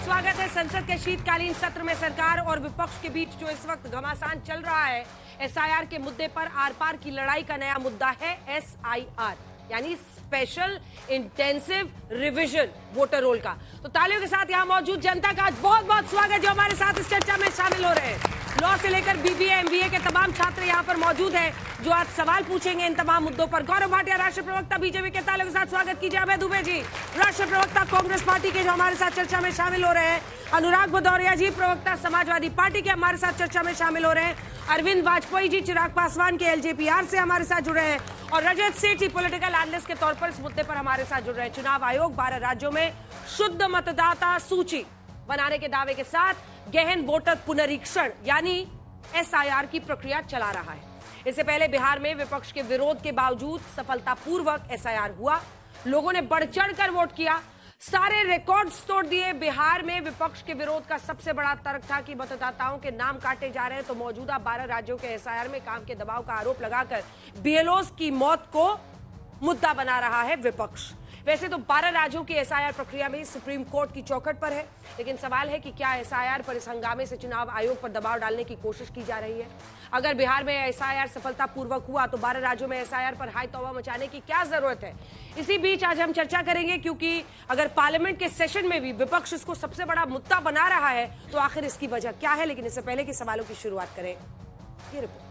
स्वागत है संसद के शीतकालीन सत्र में। सरकार और विपक्ष के बीच जो इस वक्त घमासान चल रहा है एसआईआर के मुद्दे पर, आर पार की लड़ाई का नया मुद्दा है एसआईआर, यानी special intensive revision voter roll का। तो तालियों के साथ यहां मौजूद जनता का बहुत बहुत स्वागत जो हमारे साथ इस चर्चा में शामिल हो रहे हैं। लॉ से लेकर बीबीए एमबीए के तमाम छात्र यहां पर मौजूद हैं जो आज सवाल पूछेंगे इन तमाम मुद्दों पर। गौरव भाटिया, राष्ट्रीय प्रवक्ता बीजेपी के, तालियों के साथ स्वागत कीजिए। अभय दुबे जी, राष्ट्रीय प्रवक्ता कांग्रेस पार्टी के, जो हमारे साथ चर्चा में शामिल हो रहे हैं। अनुराग भदौरिया जी, प्रवक्ता समाजवादी पार्टी के, हमारे साथ चर्चा में शामिल हो रहे हैं। अरविंद वाजपेयी जी, चिराग पासवान के एलजेपीआर से हमारे साथ जुड़ रहे हैं। और रजत सेठी, पॉलिटिकल एनालिस्ट के तौर पर इस मुद्दे पर हमारे साथ जुड़ रहे हैं। चुनाव आयोग 12 राज्यों में शुद्ध मतदाता सूची बनाने के दावे के साथ गहन वोटर पुनरीक्षण यानी एसआईआर की प्रक्रिया चला रहा है। इससे पहले बिहार में विपक्ष के विरोध के बावजूद सफलतापूर्वक एसआईआर हुआ। लोगों ने बढ़ चढ़कर वोट किया, सारे रिकॉर्ड्स तोड़ दिए। बिहार में विपक्ष के विरोध का सबसे बड़ा तर्क था कि मतदाताओं के नाम काटे जा रहे हैं, तो मौजूदा 12 राज्यों के एसआईआर में काम के दबाव का आरोप लगाकर बीएलओस की मौत को मुद्दा बना रहा है विपक्ष। वैसे तो 12 राज्यों की एसआईआर प्रक्रिया में सुप्रीम कोर्ट की चौखट पर है, लेकिन सवाल है कि क्या एसआईआर पर इस हंगामे से चुनाव आयोग पर दबाव डालने की कोशिश की जा रही है। अगर बिहार में एसआईआर सफलतापूर्वक हुआ तो 12 राज्यों में एसआईआर पर हाई तौबा मचाने की क्या जरूरत है। इसी बीच आज हम चर्चा करेंगे, क्योंकि अगर पार्लियामेंट के सेशन में भी विपक्ष इसको सबसे बड़ा मुद्दा बना रहा है तो आखिर इसकी वजह क्या है। लेकिन इससे पहले कि सवालों की शुरुआत करें, ये रिपोर्ट।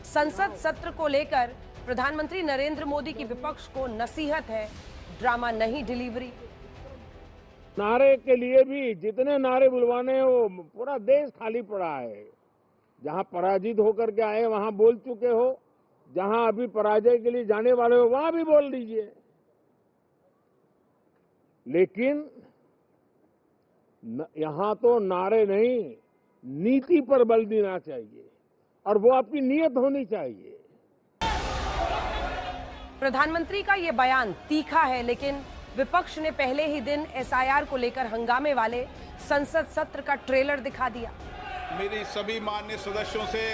संसद सत्र को लेकर प्रधानमंत्री नरेंद्र मोदी की विपक्ष को नसीहत है, ड्रामा नहीं डिलीवरी। नारे के लिए भी जितने नारे बुलवाने हैं वो पूरा देश खाली पड़ा है। जहां पराजित होकर के आए वहां बोल चुके हो, जहां अभी पराजय के लिए जाने वाले हो वहां भी बोल दीजिए, लेकिन यहां तो नारे नहीं, नीति पर बल देना चाहिए और वो आपकी नीयत होनी चाहिए। प्रधानमंत्री का ये बयान तीखा है, लेकिन विपक्ष ने पहले ही दिन एसआईआर को लेकर हंगामे वाले संसद सत्र का ट्रेलर दिखा दिया। मेरी सभी माननीय सदस्यों से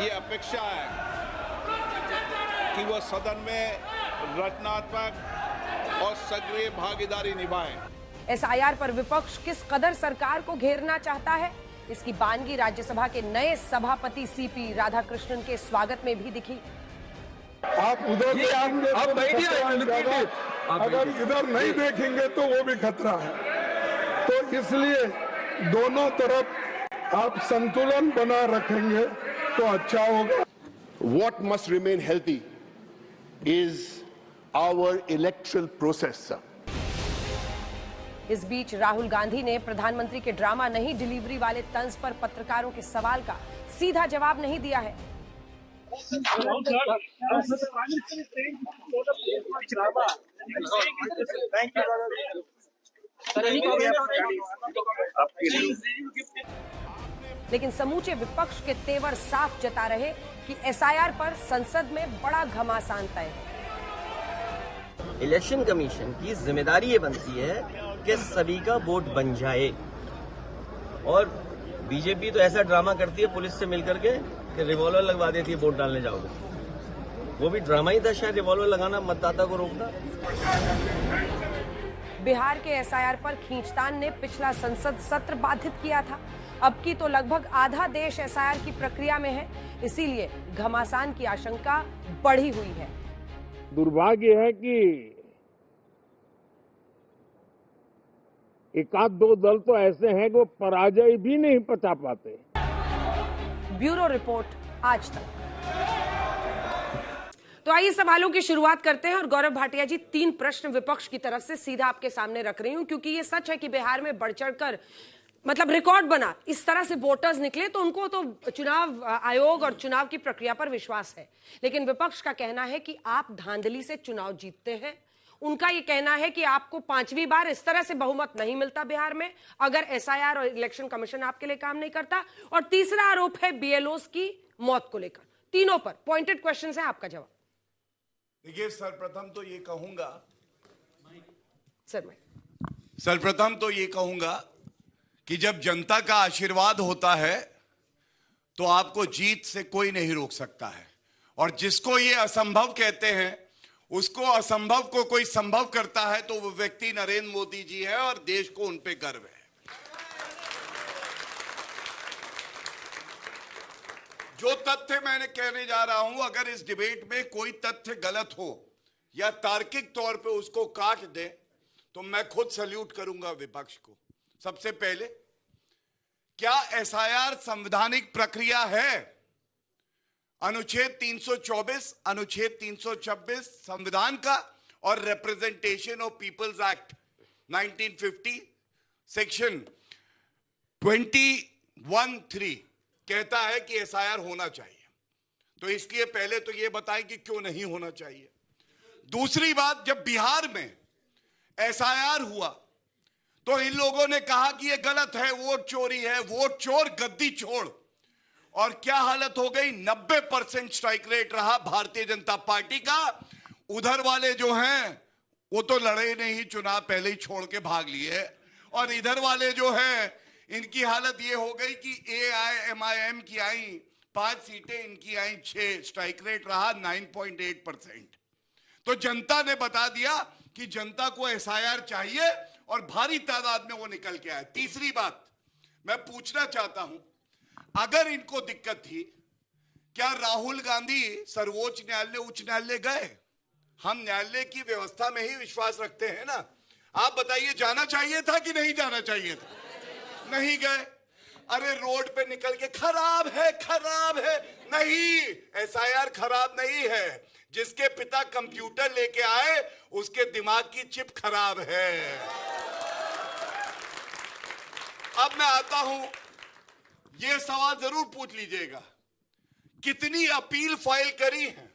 ये अपेक्षा है कि वह सदन में रचनात्मक और सक्रिय भागीदारी निभाएं। एसआईआर पर विपक्ष किस कदर सरकार को घेरना चाहता है, इसकी बानगी राज्यसभा के नए सभापति सीपी राधाकृष्णन के स्वागत में भी दिखी। आप उधर अगर इधर नहीं देखेंगे तो वो भी खतरा है, तो इसलिए दोनों तरफ आप संतुलन बना रखेंगे तो अच्छा होगा। What must remain healthy is our electoral process, sir. इस बीच राहुल गांधी ने प्रधानमंत्री के ड्रामा नहीं डिलीवरी वाले तंज पर पत्रकारों के सवाल का सीधा जवाब नहीं दिया है। लेकिन समूचे विपक्ष के तेवर साफ जता रहे कि एसआईआर पर संसद में बड़ा घमासान तय है। इलेक्शन कमीशन की जिम्मेदारी ये बनती है कि सभी का वोट बन जाए, और बीजेपी तो ऐसा ड्रामा करती है पुलिस से मिलकर के कि रिवॉल्वर लगवा देती है वोट डालने जाओगे। वो भी ड्रामा ही था शायद, रिवॉल्वर लगाना, मतदाता को रोकना। बिहार के एसआईआर पर खींचतान ने पिछला संसद सत्र बाधित किया था। अब की तो लगभग आधा देश एसआईआर की प्रक्रिया में है, इसीलिए घमासान की आशंका बढ़ी हुई है। दुर्भाग्य है कि एक आध दो दल तो ऐसे हैं कि वो पराजय भी नहीं पचा पाते। ब्यूरो रिपोर्ट आज तक। तो आइए सवालों की शुरुआत करते हैं। और गौरव भाटिया जी, 3 प्रश्न विपक्ष की तरफ से सीधा आपके सामने रख रही हूं, क्योंकि ये सच है कि बिहार में बढ़ चढ़कर मतलब रिकॉर्ड बना, इस तरह से वोटर्स निकले, तो उनको तो चुनाव आयोग और चुनाव की प्रक्रिया पर विश्वास है। लेकिन विपक्ष का कहना है कि आप धांधली से चुनाव जीतते हैं। उनका ये कहना है कि आपको 5वीं बार इस तरह से बहुमत नहीं मिलता बिहार में अगर एसआईआर और इलेक्शन कमीशन आपके लिए काम नहीं करता। और तीसरा आरोप है बीएलओस की मौत को लेकर। तीनों पर पॉइंटेड क्वेश्चंस है, आपका जवाब। देखिए, सर्वप्रथम तो ये कहूंगा कि जब जनता का आशीर्वाद होता है तो आपको जीत से कोई नहीं रोक सकता है। और जिसको ये असंभव कहते हैं उसको असंभव को कोई संभव करता है तो वो व्यक्ति नरेंद्र मोदी जी है और देश को उन पे गर्व है। जो तथ्य मैंने कहने जा रहा हूं, अगर इस डिबेट में कोई तथ्य गलत हो या तार्किक तौर पे उसको काट दे तो मैं खुद सल्यूट करूंगा विपक्ष को। सबसे पहले, क्या एसआईआर संवैधानिक प्रक्रिया है? अनुच्छेद 324, अनुच्छेद 326 संविधान का और representation of people's act 1950 section 21(3) कहता है कि एसआईआर होना चाहिए। तो इसलिए पहले तो यह बताएं कि क्यों नहीं होना चाहिए। दूसरी बात, जब बिहार में एसआईआर हुआ तो इन लोगों ने कहा कि यह गलत है, वोट चोरी है, वोट चोर गद्दी छोड़। और क्या हालत हो गई? 90% स्ट्राइक रेट रहा भारतीय जनता पार्टी का। उधर वाले जो हैं वो तो लड़े नहीं, चुनाव पहले ही छोड़ के भाग लिए। और इधर वाले जो हैं इनकी हालत ये हो गई कि AIMIM की आई 5 सीटें, इनकी आई 6, स्ट्राइक रेट रहा 9.8%। तो जनता ने बता दिया कि जनता को एसआईआर चाहिए और भारी तादाद में वो निकल के आए। तीसरी बात मैं पूछना चाहता हूं, अगर इनको दिक्कत थी, क्या राहुल गांधी सर्वोच्च न्यायालय, उच्च न्यायालय गए? हम न्यायालय की व्यवस्था में ही विश्वास रखते हैं ना। आप बताइए, जाना चाहिए था कि नहीं जाना चाहिए था? नहीं गए। अरे रोड पे निकल के खराब है, खराब है। नहीं, एसआईआर खराब नहीं है। जिसके पिता कंप्यूटर लेके आए उसके दिमाग की चिप खराब है। अब मैं आता हूं, यह सवाल जरूर पूछ लीजिएगा, कितनी अपील फाइल करी है?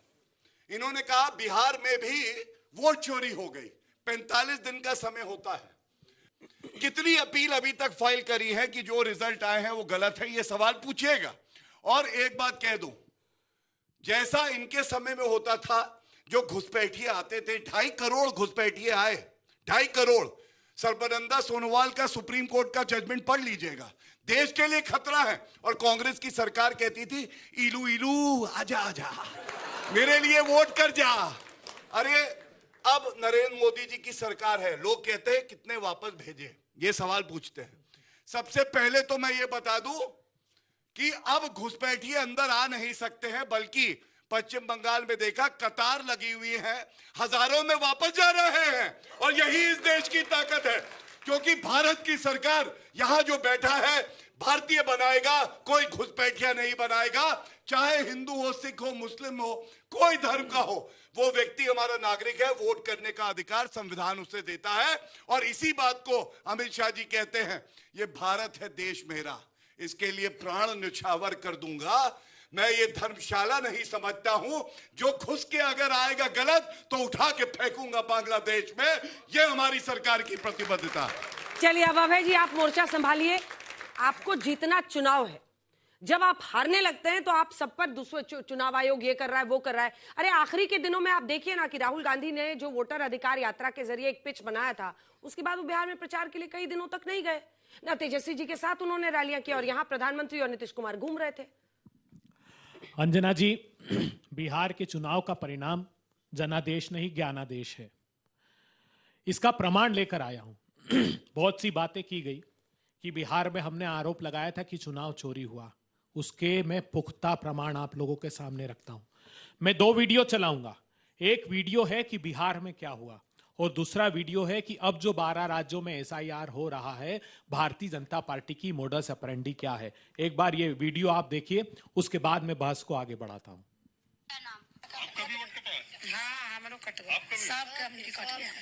इन्होंने कहा बिहार में भी वोट चोरी हो गई, 45 दिन का समय होता है। कितनी अपील अभी तक फाइल करी है कि जो रिजल्ट आए हैं वो गलत है? ये सवाल पूछिएगा। और एक बात कह दूं, जैसा इनके समय में होता था, जो घुसपैठिए आते थे, 2.5 करोड़ घुसपैठिए आए, 2.5 करोड़। सर्बानंद सोनोवाल का सुप्रीम कोर्ट का जजमेंट पढ़ लीजिएगा। देश के लिए खतरा है। और कांग्रेस की सरकार कहती थी, इलू इलू आजा आजा, मेरे लिए वोट कर जा। अरे अब नरेंद्र मोदी जी की सरकार है, लोग कहते हैं कितने वापस भेजे, ये सवाल पूछते हैं। सबसे पहले तो मैं ये बता दूं कि अब घुसपैठिए अंदर आ नहीं सकते हैं, बल्कि पश्चिम बंगाल में देखा कतार लगी हुई है, हजारों में वापस जा रहे हैं। और यही इस देश की ताकत है, क्योंकि भारत की सरकार यहां जो बैठा है भारतीय बनाएगा, कोई घुसपैठिया नहीं बनाएगा। चाहे हिंदू हो, सिख हो, मुस्लिम हो, कोई धर्म का हो, वो व्यक्ति हमारा नागरिक है। वोट करने का अधिकार संविधान उसे देता है। और इसी बात को अमित शाह जी कहते हैं, ये भारत है देश मेरा, इसके लिए प्राण न्यौछावर कर दूंगा। मैं ये धर्मशाला नहीं समझता हूं, जो घुस के अगर आएगा गलत तो उठा के फेंकूंगा बांग्लादेश में। ये हमारी सरकार की प्रतिबद्धता है। चलिए अब अभय जी आप मोर्चा संभालिए। आपको जीतना चुनाव है, जब आप हारने लगते हैं तो आप सब पर दूसरे चुनाव आयोग ये कर रहा है, वो कर रहा है। अरे आखिरी के दिनों में आप देखिए ना कि राहुल गांधी ने जो वोटर अधिकार यात्रा के जरिए एक पिच बनाया था, उसके बाद वो बिहार में प्रचार के लिए कई दिनों तक नहीं गए ना। तेजस्वी जी के साथ उन्होंने रैलियां की और यहां प्रधानमंत्री और नीतीश कुमार घूम रहे थे। अंजना जी, बिहार के चुनाव का परिणाम जनादेश नहीं ज्ञानादेश है, इसका प्रमाण लेकर आया हूं। बहुत सी बातें की गई कि बिहार में हमने आरोप लगाया था कि चुनाव चोरी हुआ, उसके मैं पुख्ता प्रमाण आप लोगों के सामने रखता हूं। मैं 2 वीडियो चलाऊंगा। एक वीडियो है कि बिहार में क्या हुआ और दूसरा वीडियो है कि अब जो 12 राज्यों में एसआईआर हो रहा है, भारतीय जनता पार्टी की मोडस ऑपरेंडी क्या है। एक बार ये वीडियो आप देखिए, उसके बाद मैं बहस को आगे बढ़ाता हूं।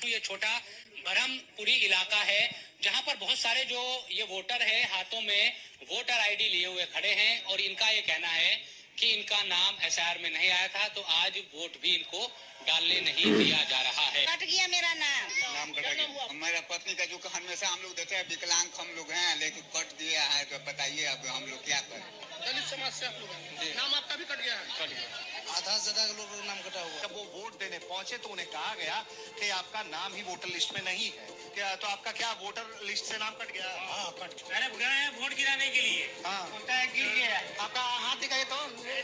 ये छोटा बरहमपुरी इलाका है जहां पर बहुत सारे जो ये वोटर है हाथों में वोटर आईडी लिए हुए खड़े हैं और इनका ये कहना है कि इनका नाम एसआईआर में नहीं आया था, तो आज वोट भी इनको डालने नहीं दिया जा रहा है। कट गया मेरा नाम कट गया। हमारा पत्नी का जो हमेशा हम लोग देते हैं, विकलांग हम लोग हैं, लेकिन कट दिया है, तो बताइए अब हम लोग क्या करें। दलित समाज से आप लोग हैं, नाम आपका भी कट गया है? कट गया। आधा से ज्यादा लोगों का नाम कटा हुआ। जब वो वोट देने पहुंचे तो उन्हें कहा गया कि आपका नाम ही वोटर लिस्ट में नहीं है, क्या तो आपका क्या वोटर लिस्ट से नाम कट गया? हाँ, कट गया। मैंने गए हैं वोट गिराने के लिए। हाँ, उनका गिर गया। आपका हाथ दिखाइए तो,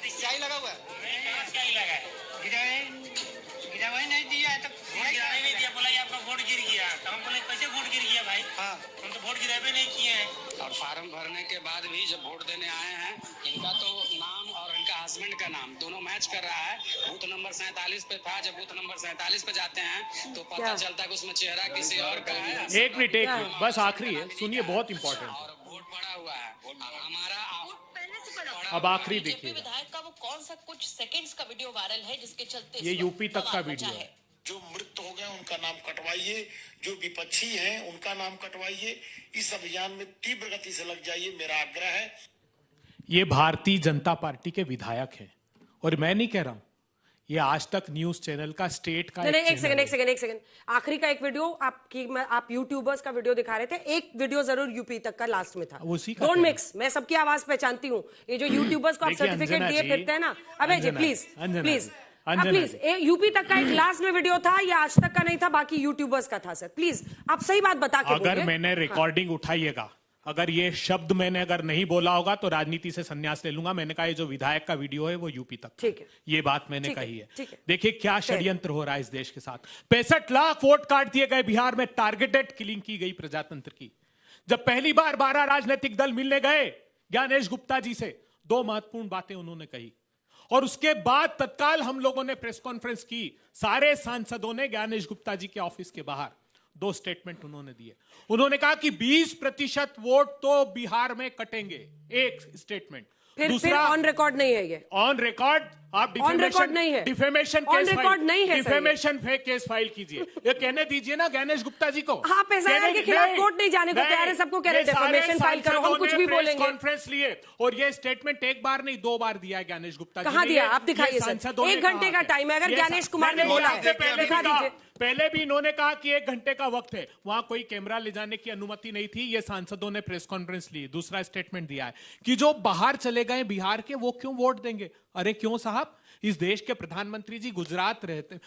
स्याही लगा हुआ है? स्याही लगा है, गिरा नहीं दिया हम बोले कैसे वोट गिर गया भाई? हाँ, हम तो वोट गिरावे नहीं किए हैं। और फार्म भरने के बाद भी जब वोट देने आए हैं, इनका तो नाम और इनका हस्बैंड का नाम दोनों मैच कर रहा है। बूथ नंबर 47 पे था, जब बूथ नंबर 47 पे जाते हैं तो पता चलता है कि उसमें चेहरा किसी और का है। एक मिनट बस आखिरी है, सुनिए, बहुत इंपॉर्टेंट। और वोट पड़ा हुआ है हमारा। अब आखिरी देखिए, विधायक का वो कौन सा कुछ सेकंड्स का वीडियो वायरल है जिसके चलते ये यूपी तक का वीडियो है। जो मृत हो गए उनका नाम कटवाइए, जो विपक्षी हैं उनका नाम कटवाइए, इस अभियान में तीव्र गति से लग जाइए, मेरा आग्रह है। ये भारतीय जनता पार्टी के विधायक हैं और मैं नहीं कह रहा हूं, ये आज तक न्यूज चैनल का स्टेट का नहीं, एक सेकंड आखिरी का एक वीडियो आप यूट्यूबर्स का वीडियो दिखा रहे थे, एक वीडियो जरूर यूपी तक का लास्ट में था। डोंट मिक्स, मैं सबकी आवाज पहचानती हूँ। ये जो यूट्यूबर्स को आप सर्टिफिकेट दिए फिरते हैं ना, अबे जी प्लीज यूपी तक का एक लास्ट में वीडियो था, ये आज तक का नहीं था, बाकी यूट्यूबर्स का था। सर प्लीज आप सही बात बता के अगर मैंने रिकॉर्डिंग उठाइएगा, अगर ये शब्द मैंने अगर नहीं बोला होगा तो राजनीति से संन्यास ले लूंगा। मैंने कहा ये जो विधायक का वीडियो है वो यूपी तक, ठीक है, ये बात मैंने कही है। देखिए क्या षड्यंत्र हो रहा है इस देश के साथ। 65 लाख वोट काट दिए गए बिहार में, टारगेटेड किलिंग की गई प्रजातंत्र की। जब पहली बार 12 राजनीतिक दल मिलने गए ज्ञानेश गुप्ता जी से, 2 महत्वपूर्ण बातें उन्होंने कही और उसके बाद तत्काल हम लोगों ने प्रेस कॉन्फ्रेंस की। सारे सांसदों ने ज्ञानेश गुप्ता जी के ऑफिस के बाहर 2 स्टेटमेंट उन्होंने दिए। उन्होंने कहा कि 20% वोट तो बिहार में कटेंगे, एक स्टेटमेंट। फिर ऑन रिकॉर्ड नहीं है ये, ऑन रिकॉर्ड आप डिफेमेशन केस फाइल कीजिए। ये कहने दीजिए ना ज्ञानेश गुप्ता जी को। आप एसआईआर के खिलाफ कोर्ट नहीं जाने को तैयार है, सबको कह रहे हैं डिफेमेशन फाइल करो, हम कुछ भी बोलेंगे। कॉन्फ्रेंस लिए और ये स्टेटमेंट एक बार नहीं 2 बार दिया है ज्ञानेश गुप्ता जी। कहां दिया आप दिखाइए सर, 1 घंटे का टाइम है, अगर ज्ञानेश कुमार ने बोला है दिखा दीजिए। पहले भी इन्होंने कहा कि 1 घंटे का वक्त है, वहां कोई कैमरा ले जाने की अनुमति नहीं थी, ये सांसदों ने प्रेस कॉन्फ्रेंस ली। दूसरा स्टेटमेंट दिया है कि जो बाहर चले गए बिहार के वो क्यों वोट देंगे। अरे क्यों साहब, इस देश के प्रधानमंत्री जी गुजरात रहते,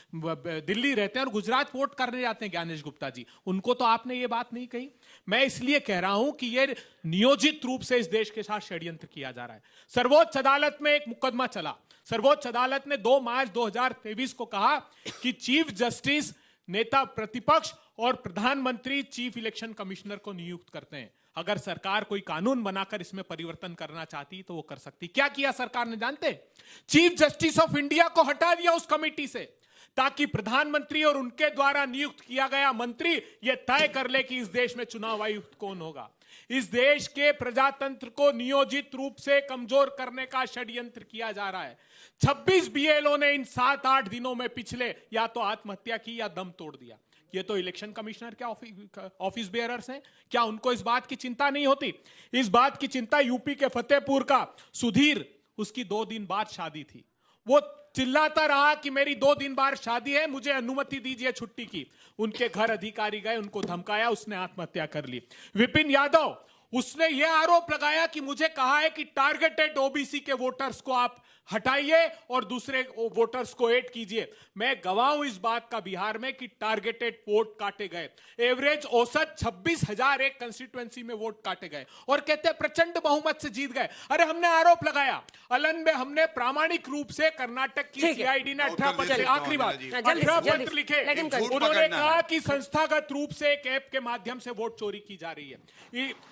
दिल्ली रहते हैं और गुजरात वोट करने जाते हैं ज्ञानेश गुप्ता जी, उनको तो आपने ये बात नहीं कही। मैं इसलिए कह रहा हूं कि ये नियोजित रूप से इस देश के साथ षड्यंत्र किया जा रहा है। सर्वोच्च अदालत में एक मुकदमा चला, सर्वोच्च अदालत ने 2 मार्च 2023 को कहा कि चीफ जस्टिस नेता प्रतिपक्ष और प्रधानमंत्री चीफ इलेक्शन कमिश्नर को नियुक्त करते हैं। अगर सरकार कोई कानून बनाकर इसमें परिवर्तन करना चाहती तो वो कर सकती। क्या किया सरकार ने जानते? चीफ जस्टिस ऑफ इंडिया को हटा दिया उस कमेटी से, ताकि प्रधानमंत्री और उनके द्वारा नियुक्त किया गया मंत्री यह तय कर ले कि इस देश में चुनाव आयुक्त कौन होगा। इस देश के प्रजातंत्र को नियोजित रूप से कमजोर करने का षड्यंत्र किया जा रहा है। 26 बीएलओ ने इन 7-8 दिनों में पिछले या तो आत्महत्या की या दम तोड़ दिया। ये तो इलेक्शन कमिश्नर के ऑफिस बेयरर्स हैं, क्या उनको इस बात की चिंता नहीं होती? इस बात की चिंता यूपी के फतेहपुर का सुधीर, उसकी 2 दिन बाद शादी थी, वो चिल्लाता रहा कि मेरी 2 दिन बाद शादी है, मुझे अनुमति दीजिए छुट्टी की। उनके घर अधिकारी गए, उनको धमकाया, उसने आत्महत्या कर ली। विपिन यादव, उसने यह आरोप लगाया कि मुझे कहा है कि टारगेटेड ओबीसी के वोटर्स को आप हटाइए और दूसरे वोटर्स को ऐड कीजिए। मैं गवाह हूं इस बात का बिहार में कि टारगेटेड वोट काटे गए। एवरेज औसत 26,000 एक कंस्टिट्यूएंसी में वोट काटे गए और कहते हैं प्रचंड बहुमत से जीत गए। अरे हमने आरोप लगाया, अलन में हमने प्रामाणिक रूप से कर्नाटक की सीआईडी ने 18 पत्र, आखिरी बात, 18 पत्र लिखे। उन्होंने कहा कि संस्थागत रूप से एक ऐप के माध्यम से वोट चोरी की जा रही है।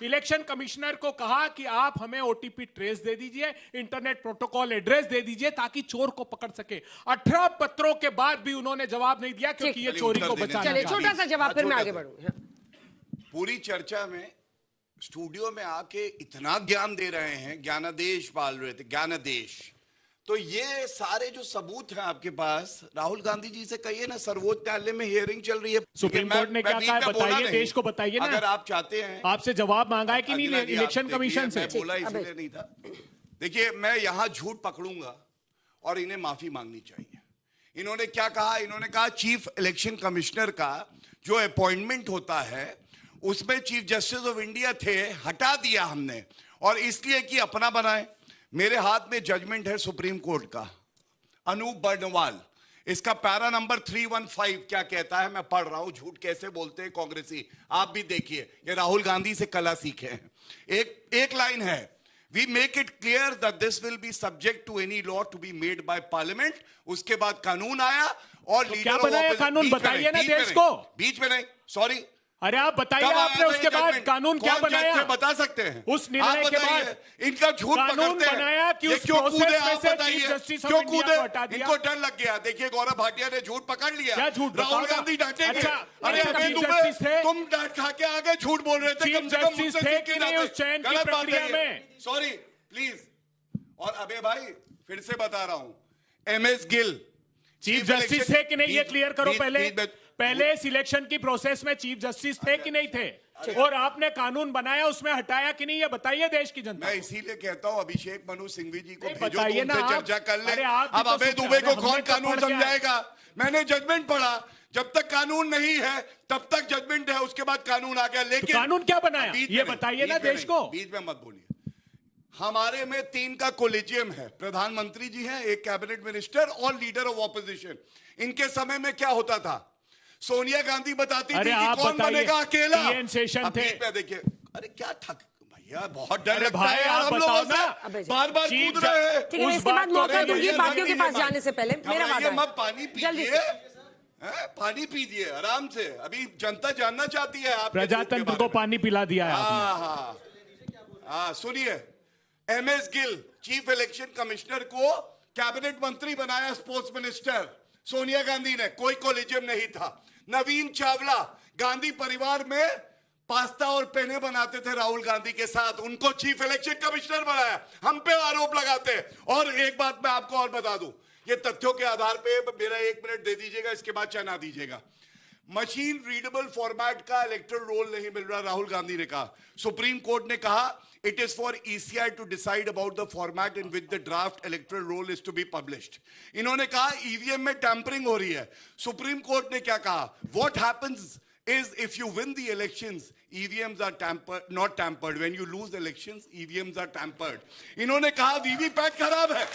इलेक्शन कमिश्नर को कहा कि आप हमें ओटीपी ट्रेस दे दीजिए, इंटरनेट प्रोटोकॉल एड्रेस दे दीजिए ताकि चोर को पकड़ सके। 18 पत्रों के बाद भी उन्होंने जवाब नहीं दिया क्योंकि ये चोरी को बचाना। चलिए छोटा सा जवाब, फिर मैं आगे बढ़ूं। पूरी चर्चा में स्टूडियो में आके इतना ज्ञान दे रहे हैं, ज्ञानादेश पाल रहे थे, ज्ञानादेश। तो ये सारे जो सबूत हैं आपके पास, राहुल गांधी जी से कहिए ना, सर्वोच्च न्यायालय में हियरिंग चल रही है, सुप्रीम कोर्ट ने क्या कहा बताइए, देश को बताइए ना। अगर आप चाहते हैं, आपसे जवाब मांगा है कि नहीं इलेक्शन कमीशन से? बोला इसलिए नहीं था। देखिए, मैं यहां झूठ पकड़ूंगा और इन्हें माफी मांगनी चाहिए। इन्होंने क्या कहा? इन्होंने कहा चीफ इलेक्शन कमिश्नर का जो अपॉइंटमेंट होता है उसमें चीफ जस्टिस ऑफ इंडिया थे, हटा दिया हमने, और इसलिए कि अपना बनाए। मेरे हाथ में जजमेंट है सुप्रीम कोर्ट का, अनूप बर्नवाल, इसका पैरा नंबर 315 क्या कहता है, मैं पढ़ रहा हूं। झूठ कैसे बोलते हैं कांग्रेसी, आप भी देखिए, ये राहुल गांधी से कला सीखे हैं। एक लाइन है, We make it clear that this will be subject to any law to be made by parliament। उसके बाद कानून आया और तो लीडर क्या ऑफ बनाया ऑपोजिशन- कानून बीच में बताइए नहीं, ना बीच में देश नहीं, को। बीच में नहीं, सॉरी। अरे आप बताइए, कब आपने आया उसके ये बाद जजमेंट? कानून क्या कौन जज बनाया? थे, बता सकते हैं? उस निर्णय आप के बताइए, बाद इनका झूठ कानून पकड़ते हैं। बनाया कि ये उस क्यों प्रोसेस कूदे, में आप से बताइए, चीफ जस्टिस ऑफ क्यों इंडिया कूदे? को हटा दिया? इनको डर लग गया। देखिए गौरव भाटिया ने झूठ पकड़ लिया। क्या झूठ? राहुल बताओ ना। गांधी डांटेंगे। अच्छा, अरे चीफ अबे जस्टिस थे? तुम डांट खा के आगे झूठ बोल रहे थे। चीफ कम से कम जस्टिस मुझसे थे सीख के कि नहीं जाते। उस चयन की गलत बात प्रक्रिया है ये। में? Sorry please. और अबे भाई फिर से बता रहा हूं, एमएस गिल चीफ जस्टिस थे कि नहीं, ये क्लियर करो पहले। पहले सिलेक्शन की प्रोसेस में चीफ जस्टिस थे कि नहीं थे? और आपने कानून बनाया, उसमें हटाया कि नहीं, ये बताइए देश की जनता। मैं इसीलिए कहता हूँ अभिषेक मनु सिंघवी जी को भेजो, बताइए ना उनसे आप। चर्चा कर ले। अरे आप भी अब तो अभय सोचो, दुबे को हमने कौन तो कानून पढ़ के आए। समझाएगा? मैंने जजमेंट पढ़ा, जब तक कानून नहीं है तब तक जजमेंट है, उसके बाद कानून आ गया। लेकिन कानून क्या बनाया, बीच में ये नहीं, बताइए ना बीच में देश नहीं, को। बीच में मत बोलिए। हमारे में 3 का कोलिजियम है, प्रधानमंत्री जी हैं, एक कैबिनेट मिनिस्टर और लीडर ऑफ ऑपोजिशन। इनके समय में क्या होता था? सोनिया गांधी बताती थी अरे कि आप कौन बताइए, बनेगा अकेला। TN शेषन अब थे। बीच में देखिए, अरे क्या थक भैया, बहुत डर अरे लगता भाई, है यार आप हम बताओ लोगों ना। से। बार-बार चीफ कूद रहे हैं। ठीक है, मैं उस इसके बाद बात को मौका तो दूंगी ये बाकियों के पास जाने से पहले। मेरा वादा है। मत पानी जल्दी पीजिए, से। पानी पीजिए आराम से। अभी जनता जानना चाहती है आप प्रजातंत्र को पानी पिला दिया है आपने। हाँ, सुनिए। MS Gill chief election commissioner को कैबिनेट मंत्री बनाया, स्पोर्ट्स मिनिस्टर। सोनिया गांधी ने, कोई कोलिजियम नहीं था। नवीन चावला गांधी परिवार में पास्ता और पेने बनाते थे राहुल गांधी के साथ, उनको चीफ इलेक्शन कमिश्नर बनाया। हम पे आरोप लगाते हैं। और एक बात मैं आपको और बता दूं, ये तथ्यों के आधार पे मेरा 1 मिनट दे दीजिएगा, इसके बाद चना दीजिएगा। मशीन रीडेबल फॉर्मेट का इलेक्टोरल रोल नहीं मिल रहा, राहुल गांधी ने कहा। सुप्रीम कोर्ट ने कहा it is for ECI to decide about the format in which the draft electoral roll is to be published. इन्होंने कहा ईवीएम में टैंपरिंग हो रही है। सुप्रीम कोर्ट ने क्या कहा? What happens is if you win the elections, EVMs are tampered, not tampered. When you lose elections, EVMs are tampered. इन्होंने कहा वीवीपैट खराब है।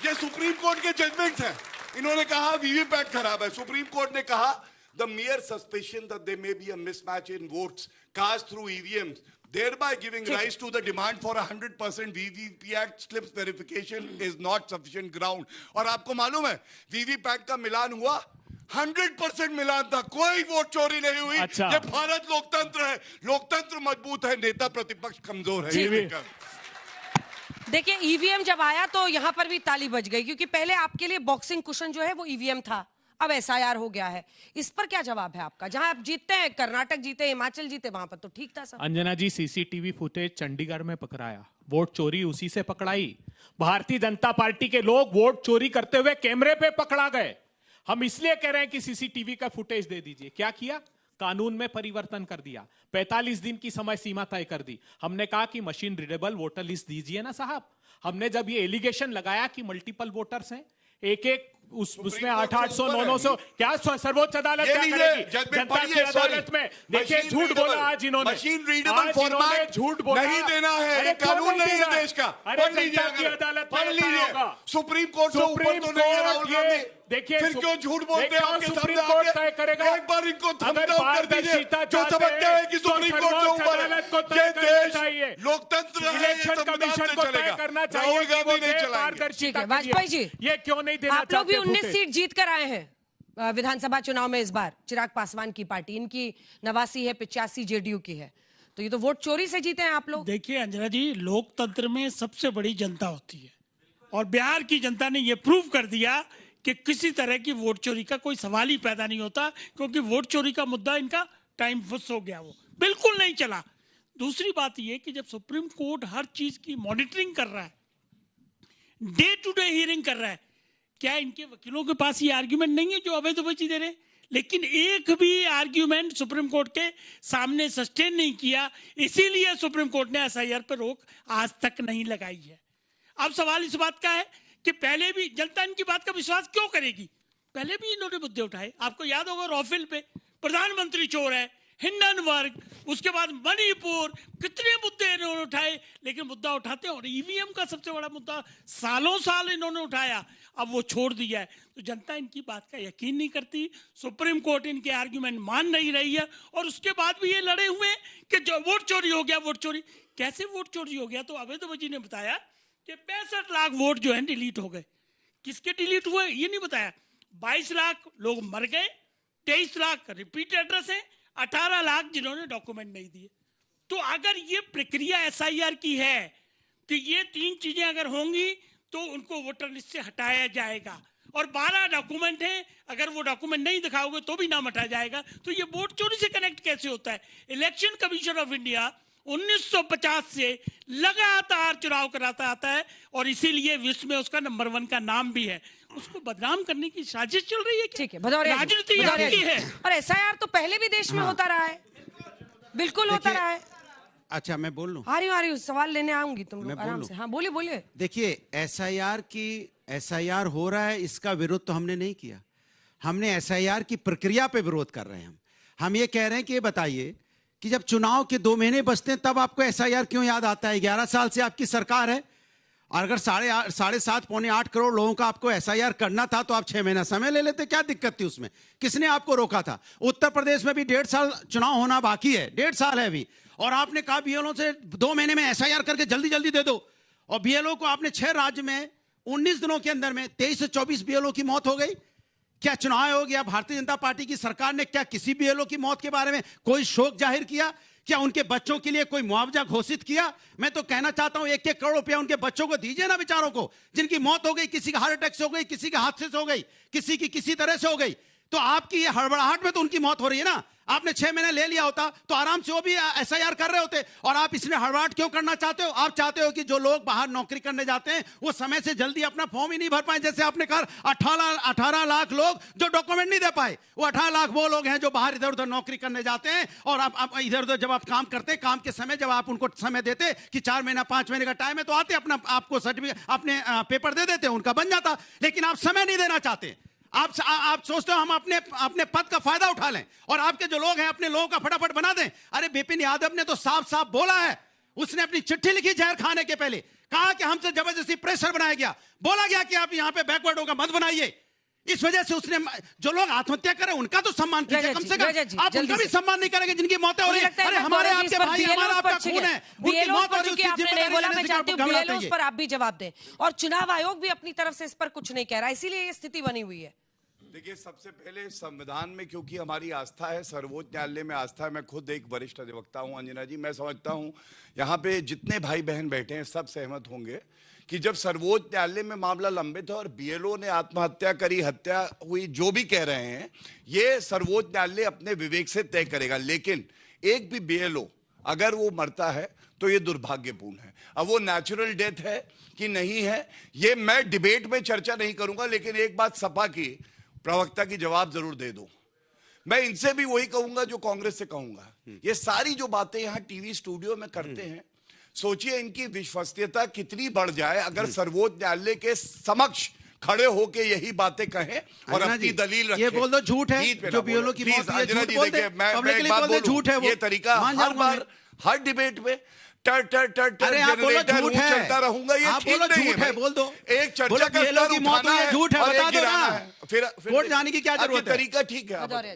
ये सुप्रीम कोर्ट के जजमेंट्स हैं। इन्होंने कहा वीवीपैट खराब है। सुप्रीम कोर्ट ने कहा the mere suspicion that there may be a mismatch in votes cast through EVMs, thereby giving rise to the demand for 100% VVPAT slips verification is not sufficient ground. और आपको मालूम है VVPAT का मिलान हुआ, 100% मिलान था, कोई वोट चोरी नहीं हुई। अच्छा। ये भारत लोकतंत्र है, लोकतंत्र मजबूत है, नेता प्रतिपक्ष कमजोर है। ये देखकर। देखिए, ईवीएम जब आया तो यहां पर भी ताली बज गई, क्योंकि पहले आपके लिए बॉक्सिंग कुशन जो है वो ईवीएम था, अब SIR हो गया है। इस पर क्या जवाब है आपका? जहां आप जीतते हैं, कर्नाटक जीते, हिमाचल जीते, वहां पर तो ठीक था सब। अंजना जी, CCTV फुटेज चंडीगढ़ में पकड़ाया, वोट चोरी उसी से पकड़ाई। भारतीय जनता पार्टी के लोग वोट चोरी करते हुए कैमरे पे पकड़ा गए। हम इसलिए कह रहे हैं कि CCTV का फुटेज दे दीजिए। क्या किया? कानून में परिवर्तन कर दिया, 45 दिन की समय सीमा तय कर दी। हमने कहा कि मशीन रीडेबल वोटर लिस्ट दीजिए ना साहब। हमने जब ये एलिगेशन लगाया कि मल्टीपल वोटर्स हैं, एक उसमें 800, 900, क्या सर्वोच्च अदालत क्या करेगी? जनता की अदालत में देखिए, झूठ बोला आज इन्होंने। मशीन रीडेबल फॉर्मेट झूठ बोला, नहीं देना है, ये कानून नहीं है देश का। पढ़ लीजिए, पढ़ लीजिए। सुप्रीम कोर्ट से ऊपर तो नहीं है राहुल गांधी। देखिए, फिर क्यों झूठ बोलते हैं आपके सुप्रीम सामने कोर्ट आके? तय करेगा। एक बार इनको थम्स अगर डाउन कर दीजिए। पारदर्शिता जो समझते हैं कि सुप्रीम कोर्ट से ऊपर है, ये देश लोकतंत्र है, इलेक्शन संविधान कमीशन से को तय चलेगा। करना चाहिए राहुल कि वो गांधी नहीं दे चलाएंगे। पारदर्शिता ठीक है, के लिए। वाजपेयी जी, ये क्यों नहीं देना आप लोग भी चाहते 19 फुटेज? सीट जीत कर आए हैं विधानसभा चुनाव में। इस बार चिराग पासवान की पार्टी, इनकी 89 है, 85 JDU की है। तो ये तो वोट चोरी से जीते हैं आप लोग। देखिए अंजना जी, लोकतंत्र में सबसे बड़ी जनता होती है, और बिहार की जनता ने यह प्रूव कर दिया कि किसी तरह की वोट चोरी का कोई सवाल ही पैदा नहीं होता, क्योंकि वोट चोरी का मुद्दा इनका टाइम फिक्स हो गया, वो बिल्कुल नहीं चला। दूसरी बात यह कि जब सुप्रीम कोर्ट हर चीज की मॉनिटरिंग कर रहा है, डे टू डे हियरिंग कर रहा है, क्या इनके वकीलों के पास ये आर्ग्यूमेंट नहीं है जो अवैध बची दे रहे हैं? लेकिन एक भी आर्ग्यूमेंट सुप्रीम कोर्ट के सामने सस्टेन नहीं किया, इसीलिए सुप्रीम कोर्ट ने SIR पर रोक आज तक नहीं लगाई है। अब सवाल इस बात का है कि पहले भी जनता इनकी बात का विश्वास क्यों करेगी? पहले भी इन्होंने मुद्दे उठाए, आपको याद होगा राफेल पे, प्रधानमंत्री चोर है, हिंडनबर्ग, उसके बाद मणिपुर, कितने मुद्दे इन्होंने उठाए, लेकिन मुद्दा उठाते हैं। और ईवीएम का सबसे बड़ा मुद्दा सालों साल इन्होंने उठाया, अब वो छोड़ दिया है। तो जनता इनकी बात का यकीन नहीं करती, सुप्रीम कोर्ट इनके आर्ग्यूमेंट मान नहीं रही है, और उसके बाद भी ये लड़े हुए हैं कि जो वोट चोरी हो गया, वोट चोरी कैसे वोट चोरी हो गया? तो अवैध जी ने बताया कि 65 लाख वोट जो है डिलीट हो गए। किसके डिलीट हुए ये नहीं बताया। 22 लाख लोग मर गए, 23 लाख रिपीट एड्रेस है, 18 लाख जिन्होंने डॉक्यूमेंट नहीं दिए। तो अगर ये प्रक्रिया एसआईआर की है कि ये 3 चीजें अगर होंगी तो उनको वोटर लिस्ट से हटाया जाएगा, और 12 डॉक्यूमेंट हैं, अगर वो डॉक्यूमेंट नहीं दिखाओगे तो भी नाम हटाया जाएगा, तो ये वोट चोरी से कनेक्ट कैसे होता है? इलेक्शन कमीशन ऑफ इंडिया 1950 से लगातार चुनाव कराता आता है, और इसीलिए विश्व में उसका नंबर 1 का नाम भी है। उसको बदनाम करने की साजिश चल रही है क्या? ठीक है, भदौरिया जी, राजनीति भदौरिया आपकी जी। है। और एसआईआर तो पहले भी देश में होता रहा है, बिल्कुल होता रहा है। अच्छा, मैं बोल लूं? आ रही हूँ, सवाल लेने आऊंगी तुम लोग आराम बोलूं? से। हाँ, बोलिए बोलिए। देखिए, एसआईआर हो रहा है, इसका विरोध तो हमने नहीं किया। हमने एसआईआर की प्रक्रिया पे विरोध कर रहे हैं। हम ये कह रहे हैं कि ये बताइए कि जब चुनाव के 2 महीने बचते हैं तब आपको एसआईआर क्यों याद आता है? 11 साल से आपकी सरकार है, और अगर 7.5 पौने 8 करोड़ लोगों का आपको एसआईआर करना था तो आप 6 महीना समय ले लेते। क्या दिक्कत थी उसमें? किसने आपको रोका था? उत्तर प्रदेश में भी 1.5 साल चुनाव होना बाकी है, 1.5 साल है अभी, और आपने कहा बीएलओ से 2 महीने में एसआईआर करके जल्दी जल्दी दे दो। और बीएलओ को आपने 6 राज्य में 19 दिनों के अंदर में 23 से 24 बीएलओ की मौत हो गई। क्या चुनाव हो गया? भारतीय जनता पार्टी की सरकार ने क्या किसी बीएलओ की मौत के बारे में कोई शोक जाहिर किया? क्या उनके बच्चों के लिए कोई मुआवजा घोषित किया? मैं तो कहना चाहता हूं 1-1 करोड़ रुपया उनके बच्चों को दीजिए ना, बेचारों को, जिनकी मौत हो गई, किसी का हार्ट अटैक से हो गई, किसी के हादसे से हो गई, किसी की किसी तरह से हो गई। तो आपकी ये हड़बड़ाहट में तो उनकी मौत हो रही है ना। आपने 6 महीने ले लिया होता तो आराम से वो भी एसआईआर कर रहे होते। और आप इसमें हड़बड़ाहट क्यों करना चाहते हो? आप चाहते हो कि जो लोग बाहर नौकरी करने जाते हैं वो समय से जल्दी अपना फॉर्म ही नहीं भर पाए। जैसे आपने कहा 18 लाख लोग जो डॉक्यूमेंट नहीं दे पाए, वो 18 लाख वो लोग हैं जो बाहर इधर उधर नौकरी करने जाते हैं, और आप इधर उधर जब आप काम करते, काम के समय जब आप उनको समय देते कि 4 महीना 5 महीने का टाइम है, तो आते अपना आपको सर्टिफिकेट अपने पेपर दे देते, उनका बन जाता। लेकिन आप समय नहीं देना चाहते। आप सोचते हो हम अपने पद का फायदा उठा लें और आपके जो लोग हैं अपने लोगों का फटाफट बना दें। अरे विपिन यादव ने तो साफ साफ बोला है, उसने अपनी चिट्ठी लिखी जहर खाने के पहले, कहा कि हमसे जबरदस्ती प्रेशर बनाया गया, बोला गया कि आप यहां पे बैकवर्डों का मत बनाइए। इस वजह से उसने जो लोग आत्महत्या करें उनका तो सम्मान कीजिए कम से कम। आप उनका भी सम्मान नहीं करेंगे जिनकी मौतें हो रही है। अरे हमारे आपके भाई, हमारा आपका खून है, उनकी मौत हो रही है, आपने नहीं बोला, मैं चाहती हूं बीएलओ पर आप भी जवाब दें। और चुनाव आयोग भी अपनी तरफ से इस पर कुछ नहीं कह रहा, इसीलिए ये स्थिति बनी हुई है। देखिए, सबसे पहले संविधान में क्योंकि हमारी आस्था है, सर्वोच्च न्यायालय में आस्था है। मैं खुद एक वरिष्ठ अधिवक्ता हूं अंजना जी, मैं समझता हूं यहाँ पे जितने भाई बहन बैठे हैं सब सहमत होंगे कि जब सर्वोच्च न्यायालय में मामला लंबित है और बीएलओ ने आत्महत्या करी, हत्या हुई, जो भी कह रहे हैं, ये सर्वोच्च न्यायालय अपने विवेक से तय करेगा। लेकिन एक भी बीएलओ अगर वो मरता है तो ये दुर्भाग्यपूर्ण है। अब वो नेचुरल डेथ है कि नहीं है, ये मैं डिबेट में चर्चा नहीं करूंगा, लेकिन एक बात सपा की प्रवक्ता की जवाब जरूर दे दो। मैं इनसे भी वही कहूंगा जो कांग्रेस से कहूंगा। ये सारी जो बातें यहां टीवी स्टूडियो में करते हैं, सोचिए इनकी विश्वसनीयता कितनी बढ़ जाए अगर सर्वोच्च न्यायालय के समक्ष खड़े होके यही बातें कहें और अपनी दलील रखें। ये बोल दो झूठ है जो बीएलओ की मौत है, झूठ बोल दे, पब्लिक के लिए बोल दे झूठ है वो। ये तरीका हर बार हर डिबेट में अरे आप बोलो झूठ है, चलता रहूंगा, ये आप बोलो झूठ है, बोल दो। एक चर्चा का बीएलओ की मौत हुई है, झूठ है, बता दो ना। फिर कोर्ट जाने की क्या जरूरत है? तरीका ठीक है।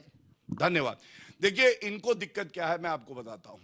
धन्यवाद। देखिए, इनको दिक्कत क्या है मैं आपको बताता हूं।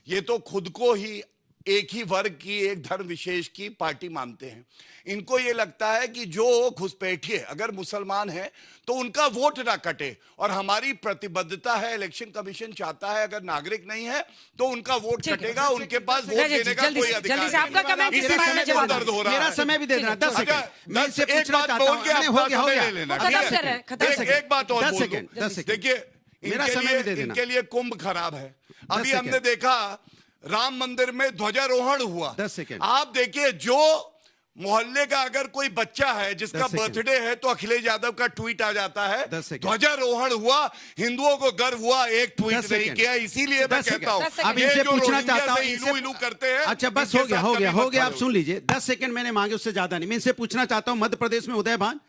ये तो खुद को ही एक ही वर्ग की, एक धर्म विशेष की पार्टी मानते हैं। इनको ये लगता है कि जो घुसपैठिए अगर मुसलमान है तो उनका वोट ना कटे, और हमारी प्रतिबद्धता है, इलेक्शन कमीशन चाहता है अगर नागरिक नहीं है तो उनका वोट कटेगा, उनके पास वोट देने का कोई अधिकार नहीं। दर्द हो रहा है। मेरा समय भी दे देना 10 सेकंड। मैं इससे पूछना चाहता हूं, हो गया। एक बात और 10 सेकंड। देखिए, मेरा समय भी दे देना। इनके लिए कुंभ खराब है। अभी हमने देखा राम मंदिर में ध्वजारोहण हुआ। 10 सेकंड। आप देखिए, जो मोहल्ले का अगर कोई बच्चा है जिसका बर्थडे है तो अखिलेश यादव का ट्वीट आ जाता है, ध्वजारोहण हुआ, हिंदुओं को गर्व हुआ, एक ट्वीट नहीं किया। इसीलिए मैं कहता हूं अब इनसे पूछना चाहता हूं, इलू करते हैं। अच्छा बस हो गया, आप सुन लीजिए। 10 सेकंड मैंने मांगे, उससे ज्यादा नहीं। मैं इनसे पूछना चाहता हूं, मध्य प्रदेश में उदय भान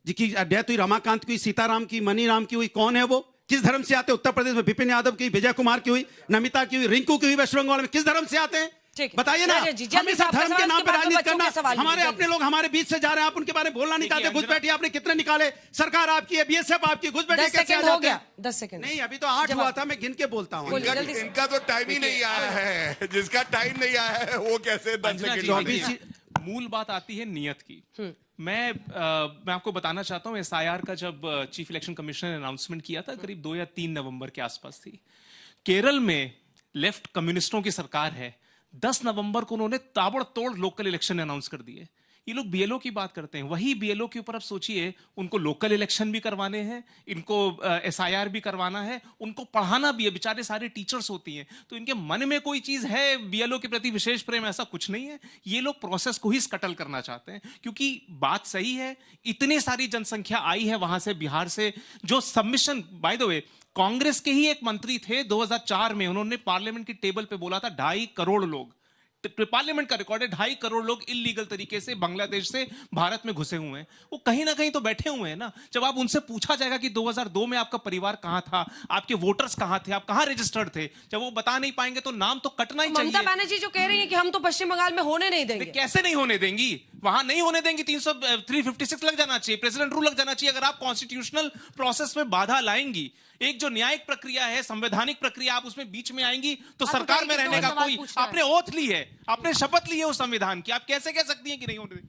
जी की डेथ हुई, रमाकांत की, सीताराम की, मनीराम की हुई, कौन है वो, किस धर्म से आते हैं? उत्तर प्रदेश में विपिन यादव की, विजय कुमार की हुई, नमिता की हुई, रिंकू की हुई, वेस्ट बंगाल में किस धर्म से आते हैं? बताइए ना। हमेशा धर्म के नाम पर राजनीति करना। हमारे अपने लोग हमारे बीच से जा रहे हैं, आप उनके बारे में बोलना नहीं चाहते। घुसपैठिए आपने कितने निकाले? सरकार आपकी है, बीएसएफ आपकी, घुसपैठिए कैसे आ जाते हैं? 10 सेकंड नहीं, अभी तो 8 हुआ था, मैं गिन के बोलता हूँ। इनका तो टाइम ही नहीं आया है। जिसका टाइम नहीं आया है वो कैसे 10 सेकंड? मूल बात आती है नियत की। मैं आपको बताना चाहता हूं एसआईआर का जब चीफ इलेक्शन कमिश्नर ने अनाउंसमेंट किया था करीब 2 या 3 नवंबर के आसपास थी। केरल में लेफ्ट कम्युनिस्टों की सरकार है, 10 नवंबर को उन्होंने ताबड़तोड़ लोकल इलेक्शन अनाउंस कर दिए। ये लोग बीएलओ की बात करते हैं, वही बीएलओ के ऊपर अब सोचिए उनको लोकल इलेक्शन भी करवाने हैं, इनको एसआईआर भी करवाना है, उनको पढ़ाना भी है। बेचारे सारे टीचर्स होती हैं, तो इनके मन में कोई चीज है बीएलओ के प्रति विशेष प्रेम, ऐसा कुछ नहीं है। ये लोग प्रोसेस को ही स्कटल करना चाहते हैं, क्योंकि बात सही है, इतनी सारी जनसंख्या आई है वहां से, बिहार से, जो submission, by the way Congress के ही एक मंत्री थे 2004 में, उन्होंने पार्लियामेंट की टेबल पे बोला था 2.5 करोड़ लोग, पार्लियामेंट का रिकॉर्ड है, 2.5 करोड़ लोग इलीगल तरीके से बांग्लादेश से भारत में घुसे हुए हैं। वो कहीं ना कहीं तो बैठे हुए हैं ना। जब आप उनसे पूछा जाएगा कि 2002 में आपका परिवार कहां था, आपके वोटर्स कहां थे, आप कहां रजिस्टर्ड थे, जब वो बता नहीं पाएंगे तो नाम तो कटना ही चाहिए। ममता बनर्जी जो कह रही है कि हम तो पश्चिम बंगाल में होने नहीं देंगे, कैसे नहीं होने देंगी? वहां नहीं होने देंगी। 356 लग जाना चाहिए, प्रेसिडेंट रूल लग जाना चाहिए। अगर आप कॉन्स्टिट्यूशनल प्रोसेस में बाधा लाएंगी, एक जो न्यायिक प्रक्रिया है, संवैधानिक प्रक्रिया, आप उसमें बीच में आएंगी तो सरकार में रहने का कोई, आपने ओथ ली है, आपने शपथ ली है उस संविधान की, आप कैसे कह सकती हैं कि नहीं होने?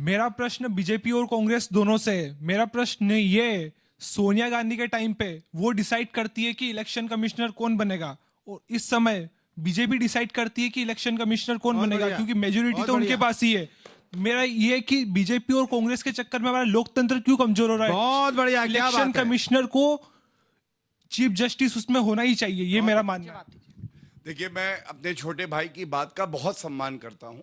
मेरा प्रश्न बीजेपी और कांग्रेस दोनों से है। मेरा प्रश्न ये, सोनिया गांधी के टाइम पे वो डिसाइड करती है कि इलेक्शन कमिश्नर कौन बनेगा, और इस समय बीजेपी डिसाइड करती है कि इलेक्शन कमिश्नर कौन बनेगा, क्योंकि मेजोरिटी तो उनके पास ही है। मेरा ये कि बीजेपी और कांग्रेस के चक्कर में हमारा लोकतंत्र क्यों कमजोर हो रहा है? बहुत बढ़िया, इलेक्शन कमिश्नर को चीफ जस्टिस उसमें होना ही चाहिए, ये मेरा मानना है। देखिए, मैं अपने छोटे भाई की बात का बहुत सम्मान करता हूं,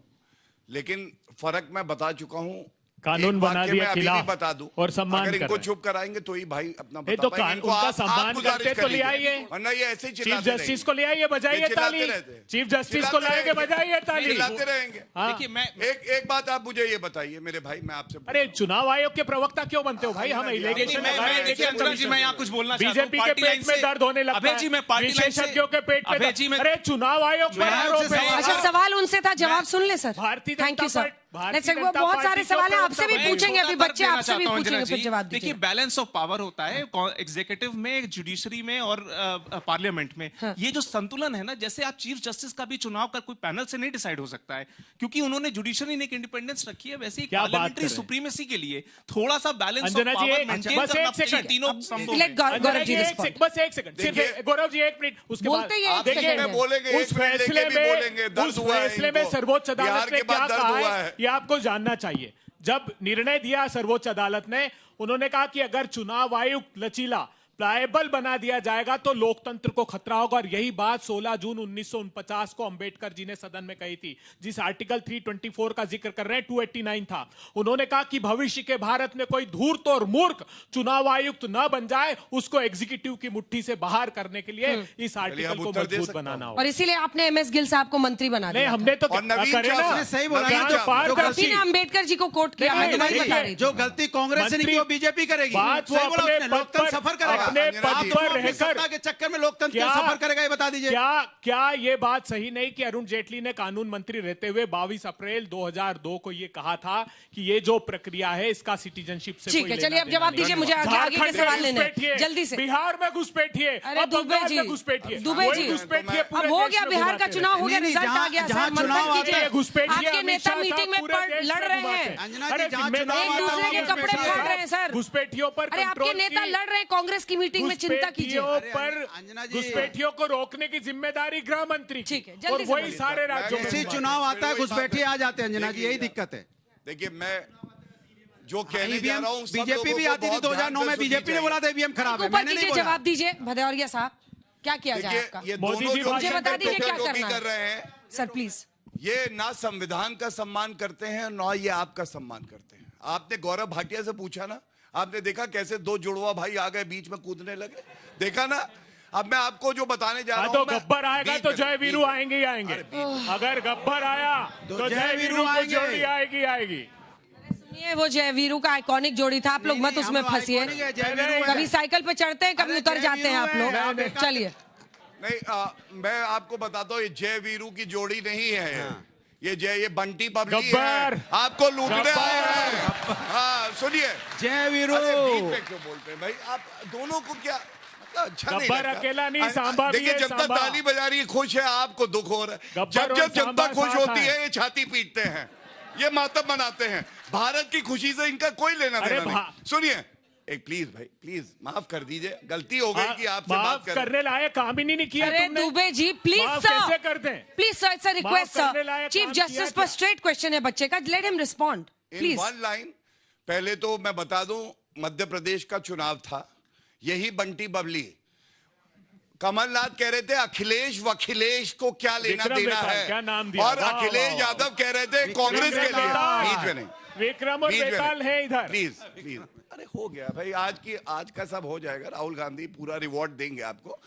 लेकिन फर्क मैं बता चुका हूं। कानून बना दिया खिलाफ बता दूं, और सम्मान अगर कर इनको रहे हैं। चुप कराएंगे तो ही भाई अपना ये बता तो पाएंगे। उनका सम्मान करते तो ले आइए, वरना ये ऐसे ही चीफ चिल्लाते जस्टिस को ले आइए, बजाइए ताली, चीफ जस्टिस को लाएंगे, बजाइए ताली, चिल्लाते रहेंगे। देखिए, मैं एक बात आप मुझे ये बताइए मेरे भाई, मैं आपसे, अरे चुनाव आयोग के प्रवक्ता क्यों बनते हो भाई? हम इलेक्शन मैं यहाँ कुछ बोलना चाहता हूँ। बीजेपी के पेट में दर्द होने लगता है, विशेषज्ञों के पेट में। अरे चुनाव आयोग पर आरोप है। अच्छा, सवाल उनसे था, जवाब सुन ले सर। भारतीय thank you sir. Bharatiya Janata बहुत पार्टी सारे सवाल हैं, आपसे भी पूछेंगे, अभी बच्चे आपसे भी पूछेंगे, फिर जवाब दीजिए। देखिए, बैलेंस ऑफ पावर होता है एग्जीक्यूटिव में, जुडिशरी में और पार्लियामेंट में। ये जो संतुलन है ना, जैसे आप चीफ जस्टिस का भी चुनाव का कोई पैनल से नहीं डिसाइड हो सकता है, क्योंकि उन्होंने जुडिशरी ने एक इंडिपेंडेंस रखी है, वैसे ही पार्लियामेंट्री सुप्रीमेसी के लिए थोड़ा सा बैलेंस ऑफ पावर मेंटेन करना चाहिए तीनों संभव है। गौरव जी बस एक सेकंड, सिर्फ गौरव जी 1 मिनट, उसके बाद देखिए बोलेंगे, उस फैसले में सर्वोच्च अदालत ने क्या कहा है ये आपको जानना चाहिए। जब निर्णय दिया सर्वोच्च अदालत ने, उन्होंने कहा कि अगर चुनाव आयोग लचीला, प्लायबल बना दिया जाएगा तो लोकतंत्र को खतरा होगा। और यही बात 16 जून 1949 को अंबेडकर जी ने सदन में कही थी, जिस आर्टिकल 324 का जिक्र कर रहे हैं, 289 था। उन्होंने कहा कि भविष्य के भारत में कोई धूर्त और मूर्ख चुनाव आयुक्त न बन जाए, उसको एग्जीक्यूटिव की मुट्ठी से बाहर करने के लिए इस आर्टिकल को मजबूत बनाना होगा। और इसीलिए आपने एमएस गिल साहब को मंत्री बना दिया। हमने तो सही बोला, अंबेडकर जी को कोर्ट किया, जो गलती कांग्रेस ने की वो बीजेपी करेगी। लोकतंत्र सफर करेगा, अपने पद पर रहकर के चक्कर में लोकतंत्र क्या सफर करेगा, ये बता दीजिए। क्या ये बात सही नहीं कि अरुण जेटली ने कानून मंत्री रहते हुए 22 अप्रैल 2002 को ये कहा था कि ये जो प्रक्रिया है इसका सिटीजनशिप से ठीक है। चलिए अब जवाब दीजिए, मुझे आगे के सवाल लेने हैं जल्दी से। बिहार में घुसपैठिए, दुबे जी, अब हो गया, बिहार का चुनाव हो गया, रिजल्ट आ गया, आपके नेता मीटिंग में लड़ रहे हैं, एक दूसरे के कपड़े फाड़ रहे हैं सर, घुसपैठियों पर अरे आपके नेता लड़ रहे हैं, कांग्रेस की मीटिंग में चिंता कीजिए। घुसपैठियों को रोकने की जिम्मेदारी गृह मंत्री, ठीक है, और वही सारे राज्यों में। जैसे चुनाव आता है घुसपैठिए आ जाते हैं अंजना जी, यही दिक्कत है। देखिए, मैं जो कहने जा रहा हूं, बीजेपी भी आती थी 2009 में, बीजेपी ने बोला था ईवीएम खराब है, मैंने नहीं बोला। जवाब दीजिए भदौरिया साहब, क्या किया जाए आपका? ये दोनों जो मुझे बता दीजिए क्या कर रहे हैं सर, प्लीज। ये ना संविधान का सम्मान करते हैं, ना ये आपका सम्मान करते हैं। आपने गौरव भाटिया से पूछा ना, आपने देखा कैसे 2 जुड़वा भाई आ गए, बीच में कूदने लगे, देखा ना? अब मैं आपको जो बताने जा रहा हूं, तो गब्बर आएगा तो जय वीरू आएंगे ही आएंगे। अगर गब्बर आया तो जय वीरू की जोड़ी आएगी। सुनिए, वो जय वीरू का आइकॉनिक जोड़ी था, आप लोग मत उसमें फंसिए। कभी साइकिल पे चढ़ते हैं, कभी उतर जाते हैं आप लोग। चलिए, नहीं, मैं आपको बताता हूँ, ये जय वीरू की जोड़ी नहीं है, ये बंटी पब्लिक है, आपको लूटने आए हैं। हाँ, सुनिए, जय वीरू क्यों बोलते हैं भाई? आप दोनों को क्या अच्छा नहीं लगता? अकेला नहीं, सांबा भी है। देखिए, जनता ताली बजा रही है, खुश है, आपको दुख हो रहा है। जब जनता खुश होती है, ये छाती पीटते हैं। ये मातम मनाते हैं। भारत की खुशी से इनका कोई लेना देना नहीं। सुनिए एक प्लीज भाई, प्लीज माफ कर दीजिए, गलती हो गई कि आपसे बात करने लायक काम ही नहीं किया अरे तुमने। दुबे जी प्लीज सर, कैसे करते हैं? Please sir, it's a request sir. Chief justice पर स्ट्रेट क्वेश्चन है बच्चे का, let him respond please. One line. पहले तो मैं बता दूं, मध्य प्रदेश का चुनाव था, यही बंटी बबली कमलनाथ कह रहे थे अखिलेश वखिलेश को क्या लेना देना है, क्या नाम दिया? और अखिलेश यादव कह रहे थे कांग्रेस के लिए। बीच में नहीं, विक्रम और बेताल है इधर। प्लीज प्लीज, अरे हो गया भाई, आज का सब हो जाएगा। राहुल गांधी पूरा रिवॉर्ड देंगे आपको।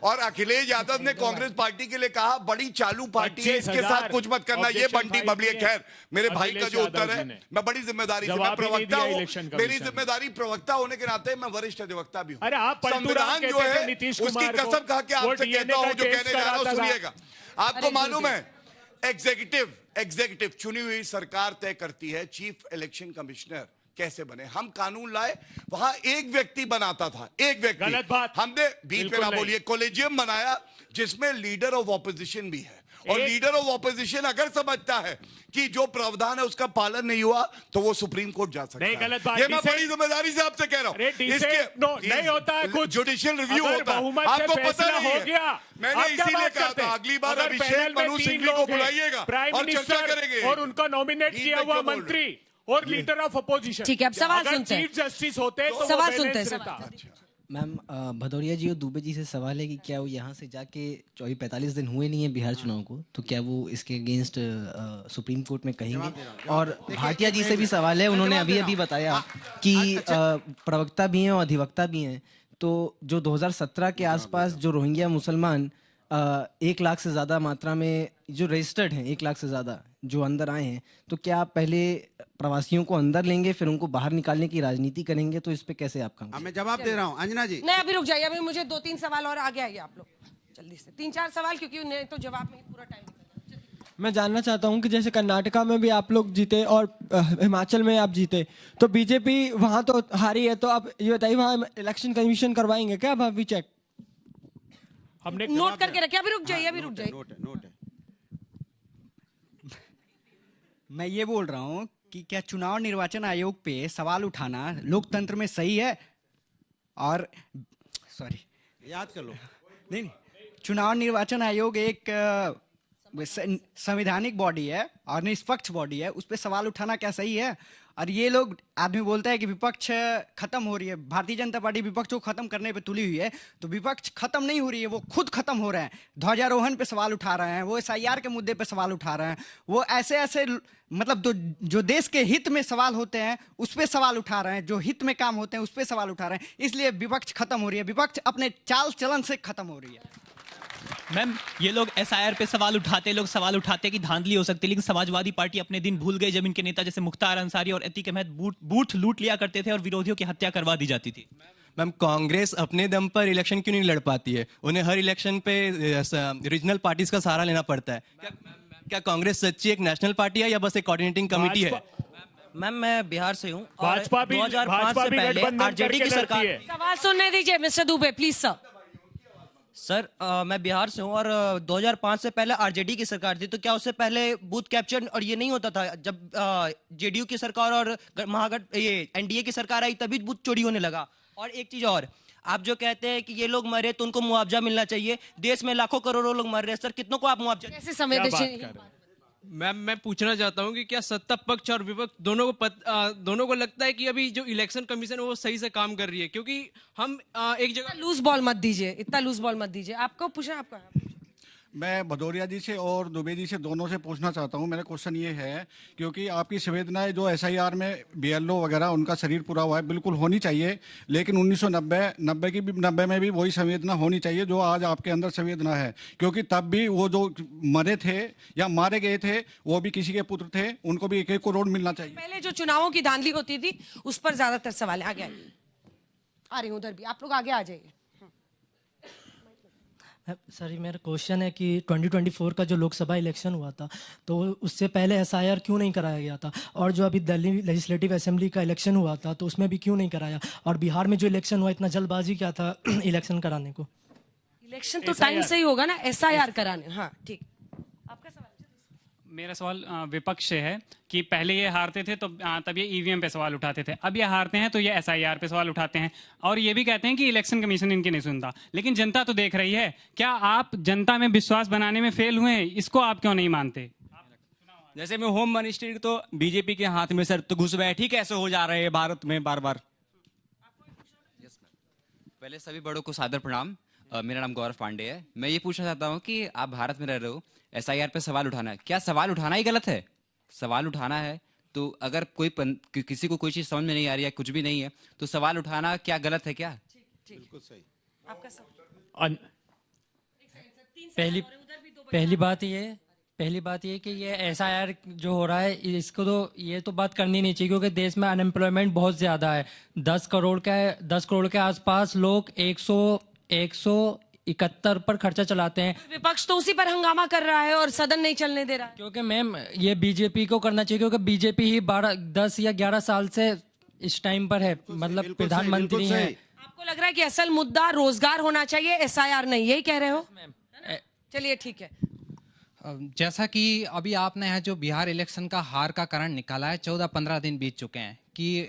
और अखिलेश यादव ने कांग्रेस पार्टी के लिए कहा बड़ी चालू पार्टी है, इसके साथ कुछ मत करना। ये बंटी बबली है। खैर मेरे भाई का जो उत्तर है, मैं बड़ी जिम्मेदारी से, मैं प्रवक्ता हूँ, मेरी जिम्मेदारी प्रवक्ता होने के नाते मैं वरिष्ठ अधिवक्ता भी हूँ। संविधान जो है उसकी कसम खा के आपसे कहता हूँ, जो कहने जा रहा हूँ सुनिएगा। आपको मालूम है एग्जीक्यूटिव चुनी हुई सरकार तय करती है चीफ इलेक्शन कमिश्नर कैसे बने। हम कानून लाए, वहां एक व्यक्ति बनाता था, एक व्यक्ति। गलत बात। हमने बीच में ना बोलिए, कोलेजियम बनाया जिसमें लीडर ऑफ ऑपोजिशन भी है। और लीडर ऑफ ऑपोजिशन अगर समझता है कि जो प्रावधान है उसका पालन नहीं हुआ तो वो सुप्रीम कोर्ट जा सकता है। गलत बात। ये मैं बड़ी जिम्मेदारी से आपसे कह रहा हूँ। नहीं होता है कुछ, जुडिशियल रिव्यू होता है, आपको पता नहीं हो गया। मैंने इसीलिए कहा था अगली बार अभिषेक मनु सिंघवी को बुलाइएगा और चर्चा करेंगे। और उनका नॉमिनेट किया हुआ मंत्री और लीडर ऑफ अपोजिशन। ठीक है, अब सवाल सुनते हैं। चीफ जस्टिस होते तो सवाल सुनते हैं। मैम भदौरिया जी और दुबे जी से सवाल है कि क्या वो यहाँ से जाके 24-45 दिन हुए नहीं है बिहार चुनाव को, तो क्या वो इसके अगेंस्ट सुप्रीम कोर्ट में कहेंगे? और भाटिया जी से भी सवाल है, उन्होंने अभी बताया कि प्रवक्ता भी हैं और अधिवक्ता भी हैं, तो जो 2017 के आसपास जो रोहिंग्या मुसलमान 1 लाख से ज़्यादा मात्रा में जो रजिस्टर्ड हैं, 1 लाख से ज़्यादा जो अंदर आए हैं, तो क्या आप पहले प्रवासियों को अंदर लेंगे फिर उनको बाहर निकालने की राजनीति करेंगे? तो इस पे कैसे आप काम? मैं जवाब दे रहा हूँ अंजना जी। नहीं अभी रुक जाइए, अभी मुझे 2-3 सवाल और आगे आइए आप लोग जल्दी से, 3-4 सवाल, क्योंकि नहीं तो जवाब में पूरा टाइम। मैं जानना चाहता हूं कि जैसे कर्नाटका में भी आप लोग जीते और हिमाचल में आप जीते, तो बीजेपी वहां तो हारी है, तो आप ये बताइए वहां इलेक्शन कमीशन करवाएंगे क्या? अभी चेक हमने नोट करके रखे। अभी रुक जाइए, नोट है। मैं ये बोल रहा हूँ कि क्या चुनाव निर्वाचन आयोग पे सवाल उठाना लोकतंत्र में सही है? और सॉरी याद कर लो, नहीं, चुनाव निर्वाचन आयोग एक संवैधानिक बॉडी है और निष्पक्ष बॉडी है, उस पर सवाल उठाना क्या सही है? और ये लोग आदमी बोलता है कि विपक्ष खत्म हो रही है, भारतीय जनता पार्टी विपक्ष को खत्म करने पे तुली हुई है, तो विपक्ष खत्म नहीं हो रही है, वो खुद खत्म हो रहे हैं। ध्वजारोहण पे सवाल उठा रहे हैं, वो SIR के मुद्दे पे सवाल उठा रहे हैं, वो ऐसे मतलब जो देश के हित में सवाल होते हैं उस पर सवाल उठा रहे हैं, जो हित में काम होते हैं उस पर सवाल उठा रहे हैं। इसलिए विपक्ष खत्म हो रही है, विपक्ष अपने चाल चलन से खत्म हो रही है। मैम ये लोग SIR पे सवाल उठाते कि धांधली हो सकती है, लेकिन समाजवादी पार्टी अपने दिन भूल गए जब इनके नेता जैसे मुख्तार अंसारी और अतीक अहमद बूथ लूट लिया करते थे और विरोधियों की हत्या करवा दी जाती थी। मैम कांग्रेस अपने दम पर इलेक्शन क्यों नहीं लड़ पाती है? उन्हें हर इलेक्शन पे रीजनल पार्टीज का सहारा लेना पड़ता है। क्या कांग्रेस सच्ची एक नेशनल पार्टी है या बस एक कोऑर्डिनेटिंग कमेटी है? मैम मैं बिहार से हूँ, भाजपा भी 2005 से पहले RJD की सरकार। सवाल सुनने दीजिए मिस्टर दुबे प्लीज सर। मैं बिहार से हूँ और 2005 से पहले RJD की सरकार थी, तो क्या उससे पहले बूथ कैप्चर और ये नहीं होता था? जब JDU की सरकार और ये NDA की सरकार आई तभी बूथ चोरी होने लगा। और एक चीज और, आप जो कहते हैं कि ये लोग मरे तो उनको मुआवजा मिलना चाहिए, देश में लाखों करोड़ों लोग मर रहे हैं सर, कितनों को आप मुआवजा? कैसे संवेदनशील? मैम मैं पूछना चाहता हूं कि क्या सत्ता पक्ष और विपक्ष दोनों को लगता है कि अभी जो इलेक्शन कमीशन है वो सही से काम कर रही है? क्योंकि हम एक जगह लूज बॉल मत दीजिए, इतना लूज बॉल मत दीजिए। आपको पूछना, आपका। मैं भदौरिया जी से और दुबे जी से दोनों से पूछना चाहता हूं। मेरा क्वेश्चन ये है, क्योंकि आपकी संवेदनाएं जो SIR में BLO वगैरह उनका शरीर पूरा हुआ है, बिल्कुल होनी चाहिए, लेकिन 1990 में भी वही संवेदना होनी चाहिए जो आज आपके अंदर संवेदना है, क्योंकि तब भी वो जो मरे थे या मारे गए थे वो भी किसी के पुत्र थे, उनको भी 1-1 करोड़ मिलना चाहिए। पहले जो चुनावों की धांधली होती थी उस पर ज्यादातर सवाल है। आगे आ रही हूँ, उधर भी आप लोग आगे आ जाइए। सर मेरा क्वेश्चन है कि 2024 का जो लोकसभा इलेक्शन हुआ था तो उससे पहले SIR क्यों नहीं कराया गया था? और जो अभी दिल्ली लेजिस्लेटिव असेंबली का इलेक्शन हुआ था तो उसमें भी क्यों नहीं कराया? और बिहार में जो इलेक्शन हुआ इतना जल्दबाजी क्या था इलेक्शन कराने को? इलेक्शन तो टाइम से ही होगा ना, SIR कराने। हाँ ठीक, आपका सवाल। मेरा सवाल विपक्ष से है कि पहले ये हारते थे तो तब ये ईवीएम पे सवाल उठाते थे, अब ये हारते हैं तो ये एसआईआर पे सवाल उठाते हैं और ये भी कहते हैं कि इलेक्शन कमीशन इनकी नहीं सुनता। लेकिन जनता तो देख रही है, क्या आप जनता में विश्वास बनाने में फेल हुए हैं? इसको आप क्यों नहीं मानते? जैसे में होम मिनिस्ट्री तो बीजेपी के हाथ में सर, तो घुसपैठी कैसे हो जा रहे हैं भारत में बार बार? पहले सभी बड़ों को सादर प्रणाम। मेरा नाम गौरव पांडे है। मैं ये पूछना चाहता हूँ कि आप भारत में रह रहे हो, एसआईआर पे सवाल उठाना है, क्या सवाल उठाना ही गलत है? सवाल उठाना है तो अगर किसी को कोई चीज समझ में नहीं आ रही है, कुछ भी नहीं है, तो सवाल उठाना क्या गलत है क्या? बिल्कुल सही। आपका सवाल। पहली बात ये कि ये एसआईआर जो हो रहा है इसको तो ये तो बात करनी नहीं चाहिए, क्योंकि देश में अनएम्प्लॉयमेंट बहुत ज्यादा है। 10 करोड़ के आसपास लोग 171 पर खर्चा चलाते हैं। विपक्ष तो उसी पर हंगामा कर रहा है और सदन नहीं चलने दे रहा है। क्योंकि मैम ये बीजेपी को करना चाहिए, क्योंकि बीजेपी ही 10 या 11 साल से इस टाइम पर है, मतलब प्रधानमंत्री है। आपको लग रहा है कि असल मुद्दा रोजगार होना चाहिए, एसआईआर नहीं, यही कह रहे हो? चलिए ठीक है। जैसा कि अभी आपने है जो बिहार इलेक्शन का हार का कारण निकाला है, 14-15 दिन बीत चुके हैं कि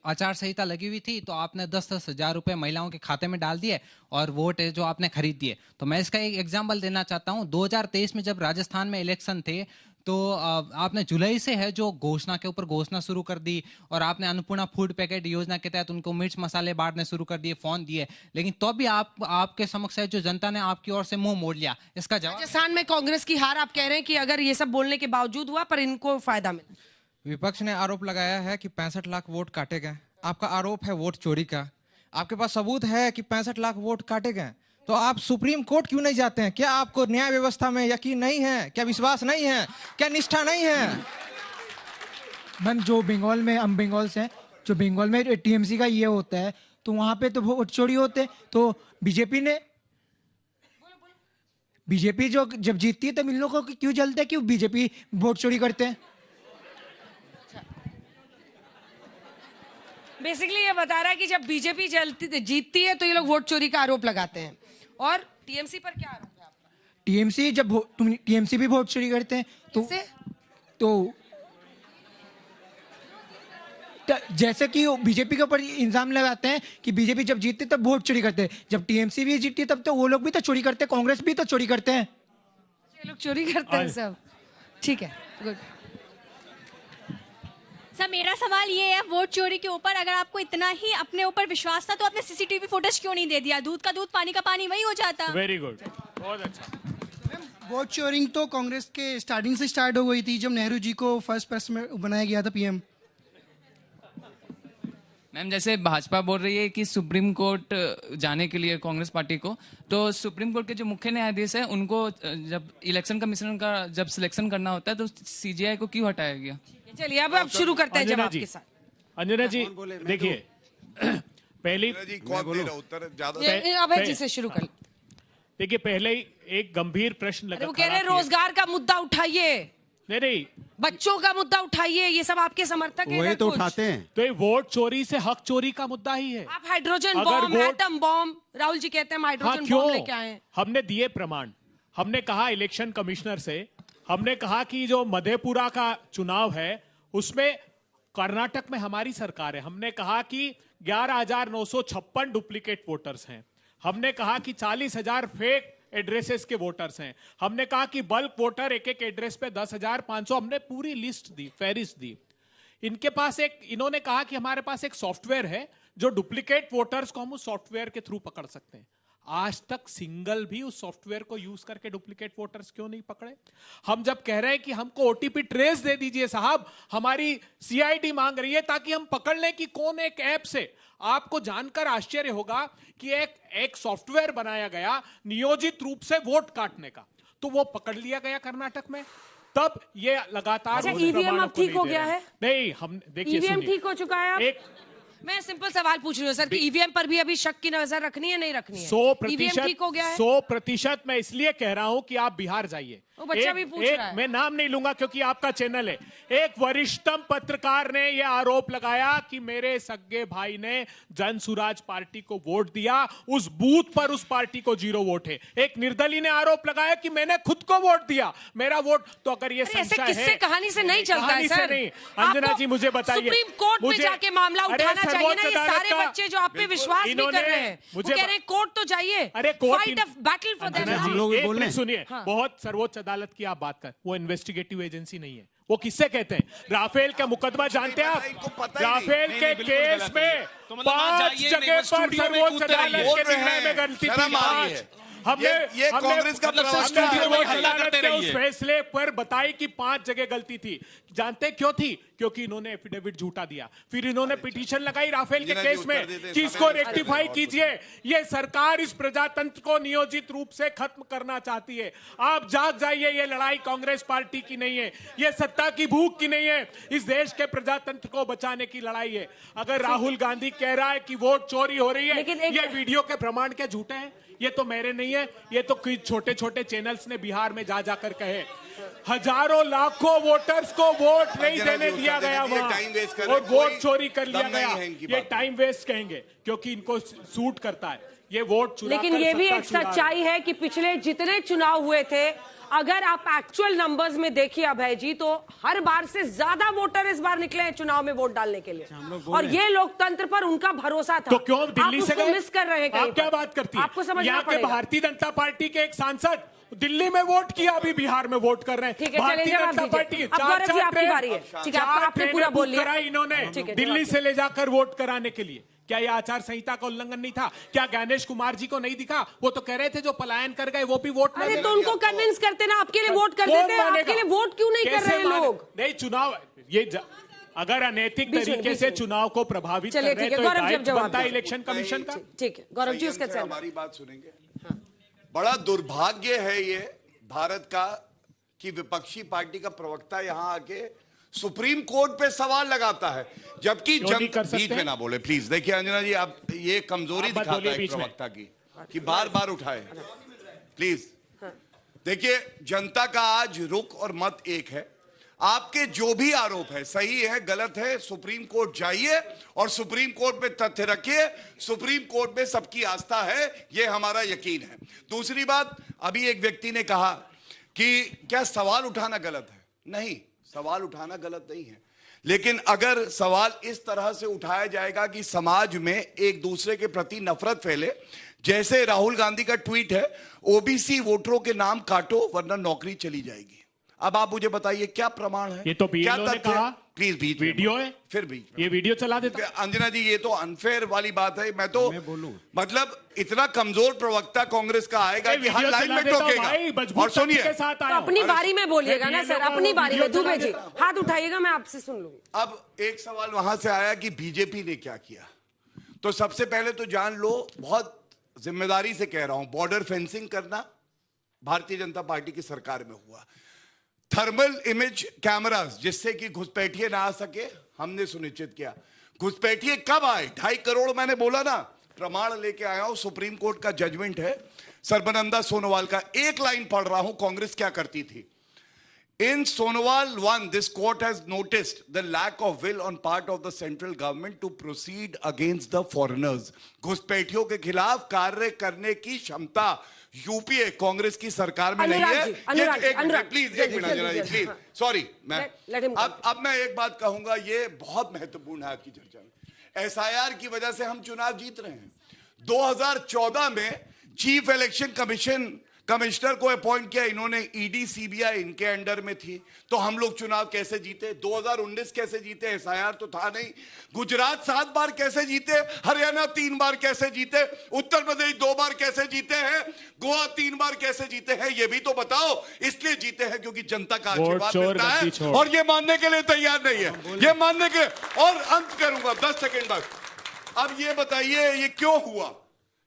आचार संहिता लगी हुई थी, तो आपने 10-10 हजार रुपए महिलाओं के खाते में डाल दिए और वोट जो आपने खरीद दिए। तो मैं इसका एक एग्जांपल देना चाहता हूं। 2023 में जब राजस्थान में इलेक्शन थे तो आपने जुलाई से है जो घोषणा के ऊपर घोषणा शुरू कर दी और आपने अन्नपूर्णा फूड पैकेट योजना के तहत उनको मिर्च मसाले बांटने शुरू कर दिए, फोन दिए, लेकिन तो भी आपके समक्ष है जो जनता ने आपकी ओर से मुंह मोड़ लिया। इसका जवाब राजस्थान में कांग्रेस की हार, आप कह रहे हैं कि अगर ये सब बोलने के बावजूद हुआ पर इनको फायदा मिला। विपक्ष ने आरोप लगाया है कि 65 लाख वोट काटे गए। आपका आरोप है वोट चोरी का, आपके पास सबूत है कि 65 लाख वोट काटे गए, तो आप सुप्रीम कोर्ट क्यों नहीं जाते हैं? क्या आपको न्याय व्यवस्था में यकीन नहीं है? क्या विश्वास नहीं है? क्या निष्ठा नहीं है? मैम जो बंगाल में, हम बंगाल से हैं, जो बंगाल में टीएमसी का ये होता है तो वहां पे तो वोट चोरी होते, तो बीजेपी जो जब जीतती है तो इन लोगों को क्यों जलते हैं? क्यों बीजेपी वोट चोरी करते हैं? बेसिकली ये बता रहा है कि जब बीजेपी जीतती है तो ये लोग वोट चोरी का आरोप लगाते हैं। और टीएमसी पर क्या आरोप है आपका? टीएमसी टीएमसी भी वोट चोरी करते हैं तो जैसे कि बीजेपी के ऊपर इल्जाम लगाते हैं कि बीजेपी जब जीतती तब वोट चोरी करते हैं, जब टीएमसी भी जीतती तब तो वो लोग भी तो चोरी करते हैं, कांग्रेस भी तो चोरी करते हैं। ये लोग चोरी करते हैं सब। ठीक है, गुड। सर मेरा सवाल ये है वोट चोरी के ऊपर, अगर आपको इतना ही अपने ऊपर विश्वास था तो आपने सीसीटीवी फुटेज क्यों नहीं दे दिया? दूध का दूध पानी का पानी वही हो जाता। वेरी गुड, बहुत अच्छा। वोट चोरिंग तो कांग्रेस के स्टार्टिंग से स्टार्ट हो गई थी जब नेहरू जी को फर्स्ट प्रेस में बनाया गया था पीएम। मैम जैसे भाजपा बोल रही है कि सुप्रीम कोर्ट जाने के लिए कांग्रेस पार्टी को, तो सुप्रीम कोर्ट के जो मुख्य न्यायाधीश है उनको जब इलेक्शन कमीशन का जब सिलेक्शन करना होता है तो सीजीआई को क्यों हटाया गया? चलिए अब शुरू करते हैं जवाब के साथ। अंजना जी देखिए, पहली अभय जी से शुरू कर। देखिए पहले ही एक गंभीर प्रश्न लगा, वो कह रहे हैं रोजगार का मुद्दा उठाइए, नहीं बच्चों का मुद्दा उठाइए, ये सब आपके समर्थक हैं। वही तो उठाते हैं। तो ये वोट चोरी से हक चोरी का मुद्दा ही है। आप hydrogen bomb, atom bomb, Rahul ji कहते हैं हाइड्रोजन बॉम्ब लेके आए। हमने दिए प्रमाण, हमने कहा इलेक्शन कमिश्नर से, हमने कहा कि जो मधेपुरा का चुनाव है उसमें कर्नाटक में हमारी सरकार है, हमने कहा कि 11,956 डुप्लीकेट वोटर्स हैं, हमने कहा कि 40,000 फेक एड्रेसेस के वोटर्स हैं, हमने कहा कि बल्क वोटर एक एक एड्रेस पे 10,500, हमने पूरी लिस्ट दी, फहरिस्त दी। इनके पास इन्होंने कहा कि हमारे पास एक सॉफ्टवेयर है जो डुप्लीकेट वोटर्स को हम उस सॉफ्टवेयर के थ्रू पकड़ सकते हैं। आज तक सिंगल भी उस सॉफ्टवेयर को यूज करके डुप्लीकेट वोटर्स क्यों नहीं पकड़े? हम जब कह रहे हैं कि हमको ओटीपी ट्रेस दे दीजिए साहब, हमारी सीआईडी मांग रही है ताकि हम पकड़ लें कि कौन एक ऐप से, आपको जानकर आश्चर्य होगा कि एक सॉफ्टवेयर बनाया गया नियोजित रूप से वोट काटने का, तो वो पकड़ लिया गया कर्नाटक में। तब ये लगातार ईवीएम अब ठीक हो गया है? नहीं, हम देखिए ईवीएम ठीक हो चुका है। मैं सिंपल सवाल पूछ रही हूँ सर कि ईवीएम पर भी अभी शक की नजर रखनी है नहीं रखनी है? 100% ईवीएम ठीक हो गया है? 100% मैं इसलिए कह रहा हूं कि आप बिहार जाइए, वो बच्चा भी पूछ रहा है। मैं नाम नहीं लूंगा क्योंकि आपका चैनल है। एक वरिष्ठतम पत्रकार ने यह आरोप लगाया कि मेरे सगे भाई ने जन सुराज पार्टी को वोट दिया, उस बूथ पर उस पार्टी को 0 वोट है। एक निर्दलीय ने आरोप लगाया कि मैंने खुद को वोट दिया, मेरा वोट। तो अगर ये संशय है, किससे कहानी से नहीं चलता है सर। नहीं। अंजना जी मुझे बताइए, सुप्रीम कोर्ट में जाके मामला उठाना चाहिए ना। ये सारे बच्चे जो आप पे विश्वास भी कर रहे हैं, वो कह रहे हैं कोर्ट तो जाइए। अरे court, fight a battle for them. सुनिए, बहुत सर्वोच्च अदालत की आप बात कर, वो इन्वेस्टिगेटिव एजेंसी नहीं है। वो किससे कहते हैं? राफेल का मुकदमा जानते हैं आप? राफेल के केस में 5 जगह पर सर्वोच्च अदालत के निर्णय में गलती थी। हमने कांग्रेस का उस फैसले पर बताई कि 5 जगह गलती थी। जानते क्यों थी? क्योंकि इन्होंने एफिडेविट झूठा दिया, फिर इन्होंने पिटीशन लगाई राफेल के केस में कि इसको रेक्टिफाई कीजिए। ये सरकार इस प्रजातंत्र को नियोजित रूप से खत्म करना चाहती है। आप जाग जाइए, ये लड़ाई कांग्रेस पार्टी की नहीं है, ये सत्ता की भूख की नहीं है, इस देश के प्रजातंत्र को बचाने की लड़ाई है। अगर राहुल गांधी कह रहा है कि वोट चोरी हो रही है, ये वीडियो के प्रमाण क्या झूठे हैं? ये तो मेरे नहीं है, ये तो कुछ छोटे छोटे चैनल्स ने बिहार में जा जाकर कहे। हजारों लाखों वोटर्स को वोट नहीं देने दिया गया वहां, और वोट चोरी कर लिया गया। ये टाइम वेस्ट कहेंगे क्योंकि इनको सूट करता है ये वोट चुरा। लेकिन ये भी एक सच्चाई है कि पिछले जितने चुनाव हुए थे, अगर आप एक्चुअल नंबर्स में देखिए अभय जी, तो हर बार से ज्यादा वोटर इस बार निकले हैं चुनाव में वोट डालने के लिए, और ये लोकतंत्र पर उनका भरोसा था। तो क्यों दिल्ली से मिस कर रहे हैं? आप क्या बात करती हैं? आपको समझना यहाँ के भारतीय जनता पार्टी के एक सांसद दिल्ली में वोट किया, अभी बिहार में वोट कर रहे हैं। ठीक है, भारतीय जनता पार्टी आपकी बारी है। ठीक है, आपने पूरा बोल लिया। इन्होंने दिल्ली से ले जाकर वोट कराने के लिए। क्या ये आचार संहिता का उल्लंघन नहीं था? क्या ज्ञानेश कुमार जी को नहीं दिखा? वो तो कह रहे थे जो पलायन कर गए वो भी वोट नहीं। अरे तो उनको कन्विंस करते ना, आपके लिए वोट कर देते हैं। आपके लिए वोट क्यों नहीं कर रहे लोग? नहीं, चुनाव ये अगर अनैतिक तरीके से चुनाव को प्रभावित कर रहे हैं तो दायित्व बनता है इलेक्शन कमीशन का। ठीक है गौरव जी, उसके साथ हमारी बात सुनेंगे। बड़ा दुर्भाग्य है ये भारत का कि विपक्षी पार्टी का प्रवक्ता यहाँ आके सुप्रीम कोर्ट पे सवाल लगाता है, जबकि बीच में ना बोले प्लीज। देखिए अंजना जी, आप ये कमजोरी दिखाता है प्रवक्ता की कि बार बार उठाए, प्लीज। देखिए, जनता का आज रुख और मत एक है। आपके जो भी आरोप है, सही है गलत है, सुप्रीम कोर्ट जाइए और सुप्रीम कोर्ट में तथ्य रखिए। सुप्रीम कोर्ट में सबकी आस्था है, यह हमारा यकीन है। दूसरी बात, अभी एक व्यक्ति ने कहा कि क्या सवाल उठाना गलत है? नहीं, सवाल उठाना गलत नहीं है, लेकिन अगर सवाल इस तरह से उठाया जाएगा कि समाज में एक दूसरे के प्रति नफरत फैले, जैसे राहुल गांधी का ट्वीट है, ओबीसी वोटरों के नाम काटो वरना नौकरी चली जाएगी। अब आप मुझे बताइए क्या प्रमाण है? ये तो बीएलओ ने कहा। प्लीज, बीच वीडियो है, फिर बीच ये वीडियो चला देते। अंजना जी, ये तो अनफेयर वाली बात है। मैं बोलूं, मतलब इतना कमजोर प्रवक्ता कांग्रेस का आएगा कि हर लाइन में टोकेगा। और सुनिए, अपनी बारी में बोलिएगा ना सर, अपनी बारी में। दुबे जी हाथ उठाइएगा, मैं आपसे सुन लूंगी। अब एक सवाल वहां से आया कि बीजेपी ने क्या किया, तो सबसे पहले तो जान लो, बहुत जिम्मेदारी से कह रहा हूं, बॉर्डर फेंसिंग करना भारतीय जनता पार्टी की सरकार में हुआ। थर्मल इमेज कैमरास, जिससे कि घुसपैठिए ना आ सके, हमने सुनिश्चित किया। घुसपैठिए कब आए? 2.5 करोड़, मैंने बोला ना, प्रमाण लेके आया हूं। सुप्रीम कोर्ट का जजमेंट है सर्बानंदा सोनोवाल का। एक लाइन पढ़ रहा हूं, कांग्रेस क्या करती थी। In Sonowal 1, this court has noticed the lack of will on part of the central government to proceed against the foreigners. घुसपैठियोयों के खिलाफ कार्य करने की क्षमता यूपीए कांग्रेस की सरकार में नहीं है। प्लीज एक मिनट प्लीज, सॉरी। मैं अब मैं एक बात कहूंगा, ये बहुत महत्वपूर्ण है आपकी चर्चा में। एसआईआर की वजह से हम चुनाव जीत रहे हैं। 2014 में चीफ इलेक्शन कमिश्नर को अपॉइंट किया इन्होंने, ईडी सीबीआई इनके अंडर में थी, तो हम लोग चुनाव कैसे जीते? 2019 कैसे जीते? एसआईआर तो था नहीं। गुजरात 7 बार कैसे जीते? हरियाणा 3 बार कैसे जीते? उत्तर प्रदेश 2 बार कैसे जीते हैं? गोवा 3 बार कैसे जीते हैं? ये भी तो बताओ। इसलिए जीते हैं क्योंकि जनता का आशीर्वाद मिलता है, और ये मानने के लिए तैयार नहीं है, ये मानने के। और अंत करूंगा 10 सेकेंड बाद। अब ये बताइए, ये क्यों हुआ?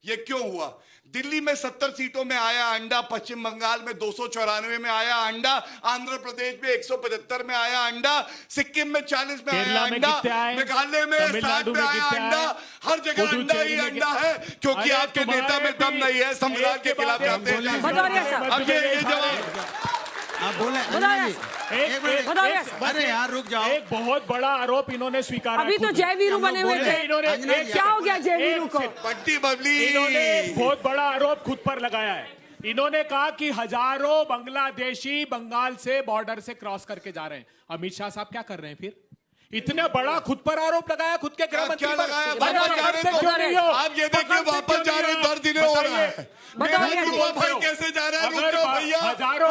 ये क्यों हुआ? दिल्ली में 70 सीटों में आया अंडा, पश्चिम बंगाल में 294 में आया अंडा, आंध्र प्रदेश में 175 में आया अंडा, सिक्किम में 40 में आया अंडा, मेघालय में 60 में आया अंडा। हर जगह अंडा ही अंडा है, क्योंकि आपके नेता में दम नहीं है, संविधान के खिलाफ जाते हैं। भदौरिया साहब, अब ये जवाब आप बोले भदौरिया अरे यार रुक जाओ। एक बहुत बड़ा आरोप इन्होंने स्वीकारा। अभी तो जय वीरू बने हुए थे, क्या हो गया जय वीरू को? पट्टी बबली, इन्होंने बहुत बड़ा आरोप खुद पर लगाया है। इन्होंने कहा कि हजारों बांग्लादेशी बंगाल से बॉर्डर से क्रॉस करके जा रहे हैं। अमित शाह साहब क्या कर रहे हैं फिर? इतने बड़ा खुद पर आरोप लगाया, खुद के गृह मंत्री पर। आप ये देखिए वापस जा रहे हैं, 10 दिन हो रहा है। भाई कैसे जा रहा है? रुक जाओ भैया, हजारों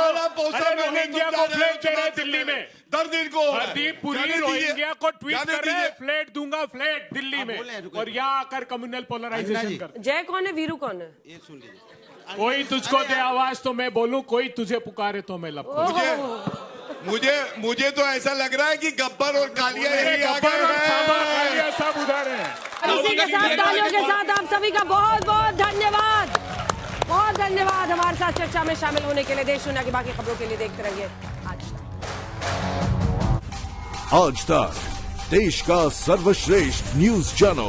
रोहिंग्या को फ्लैट दे रहे दिल्ली में। 10 दिन को हरदीप पुरी रोहिंग्या को ट्वीट कर रहे हैं, फ्लैट दूंगा, फ्लैट दिल्ली में, और यहाँ आकर कम्युनल पोलराइजेशन कर। जय कौन है, वीरू कौन है? ये सुन लीजिए। कोई तुझको दे आवाज तो मैं बोलूं, कोई तुझे पुकारे तो मैं लपकूं। मुझे तो ऐसा लग रहा है कि गब्बर और कालिया यही आ गए हैं, सब उधर हैं। इसी के साथ तालियों के साथ आप सभी का बहुत बहुत धन्यवाद, बहुत धन्यवाद हमारे साथ चर्चा में शामिल होने के लिए। देश दुनिया की बाकी खबरों के लिए देखते रहिए आज तक, देश का सर्वश्रेष्ठ न्यूज चैनल।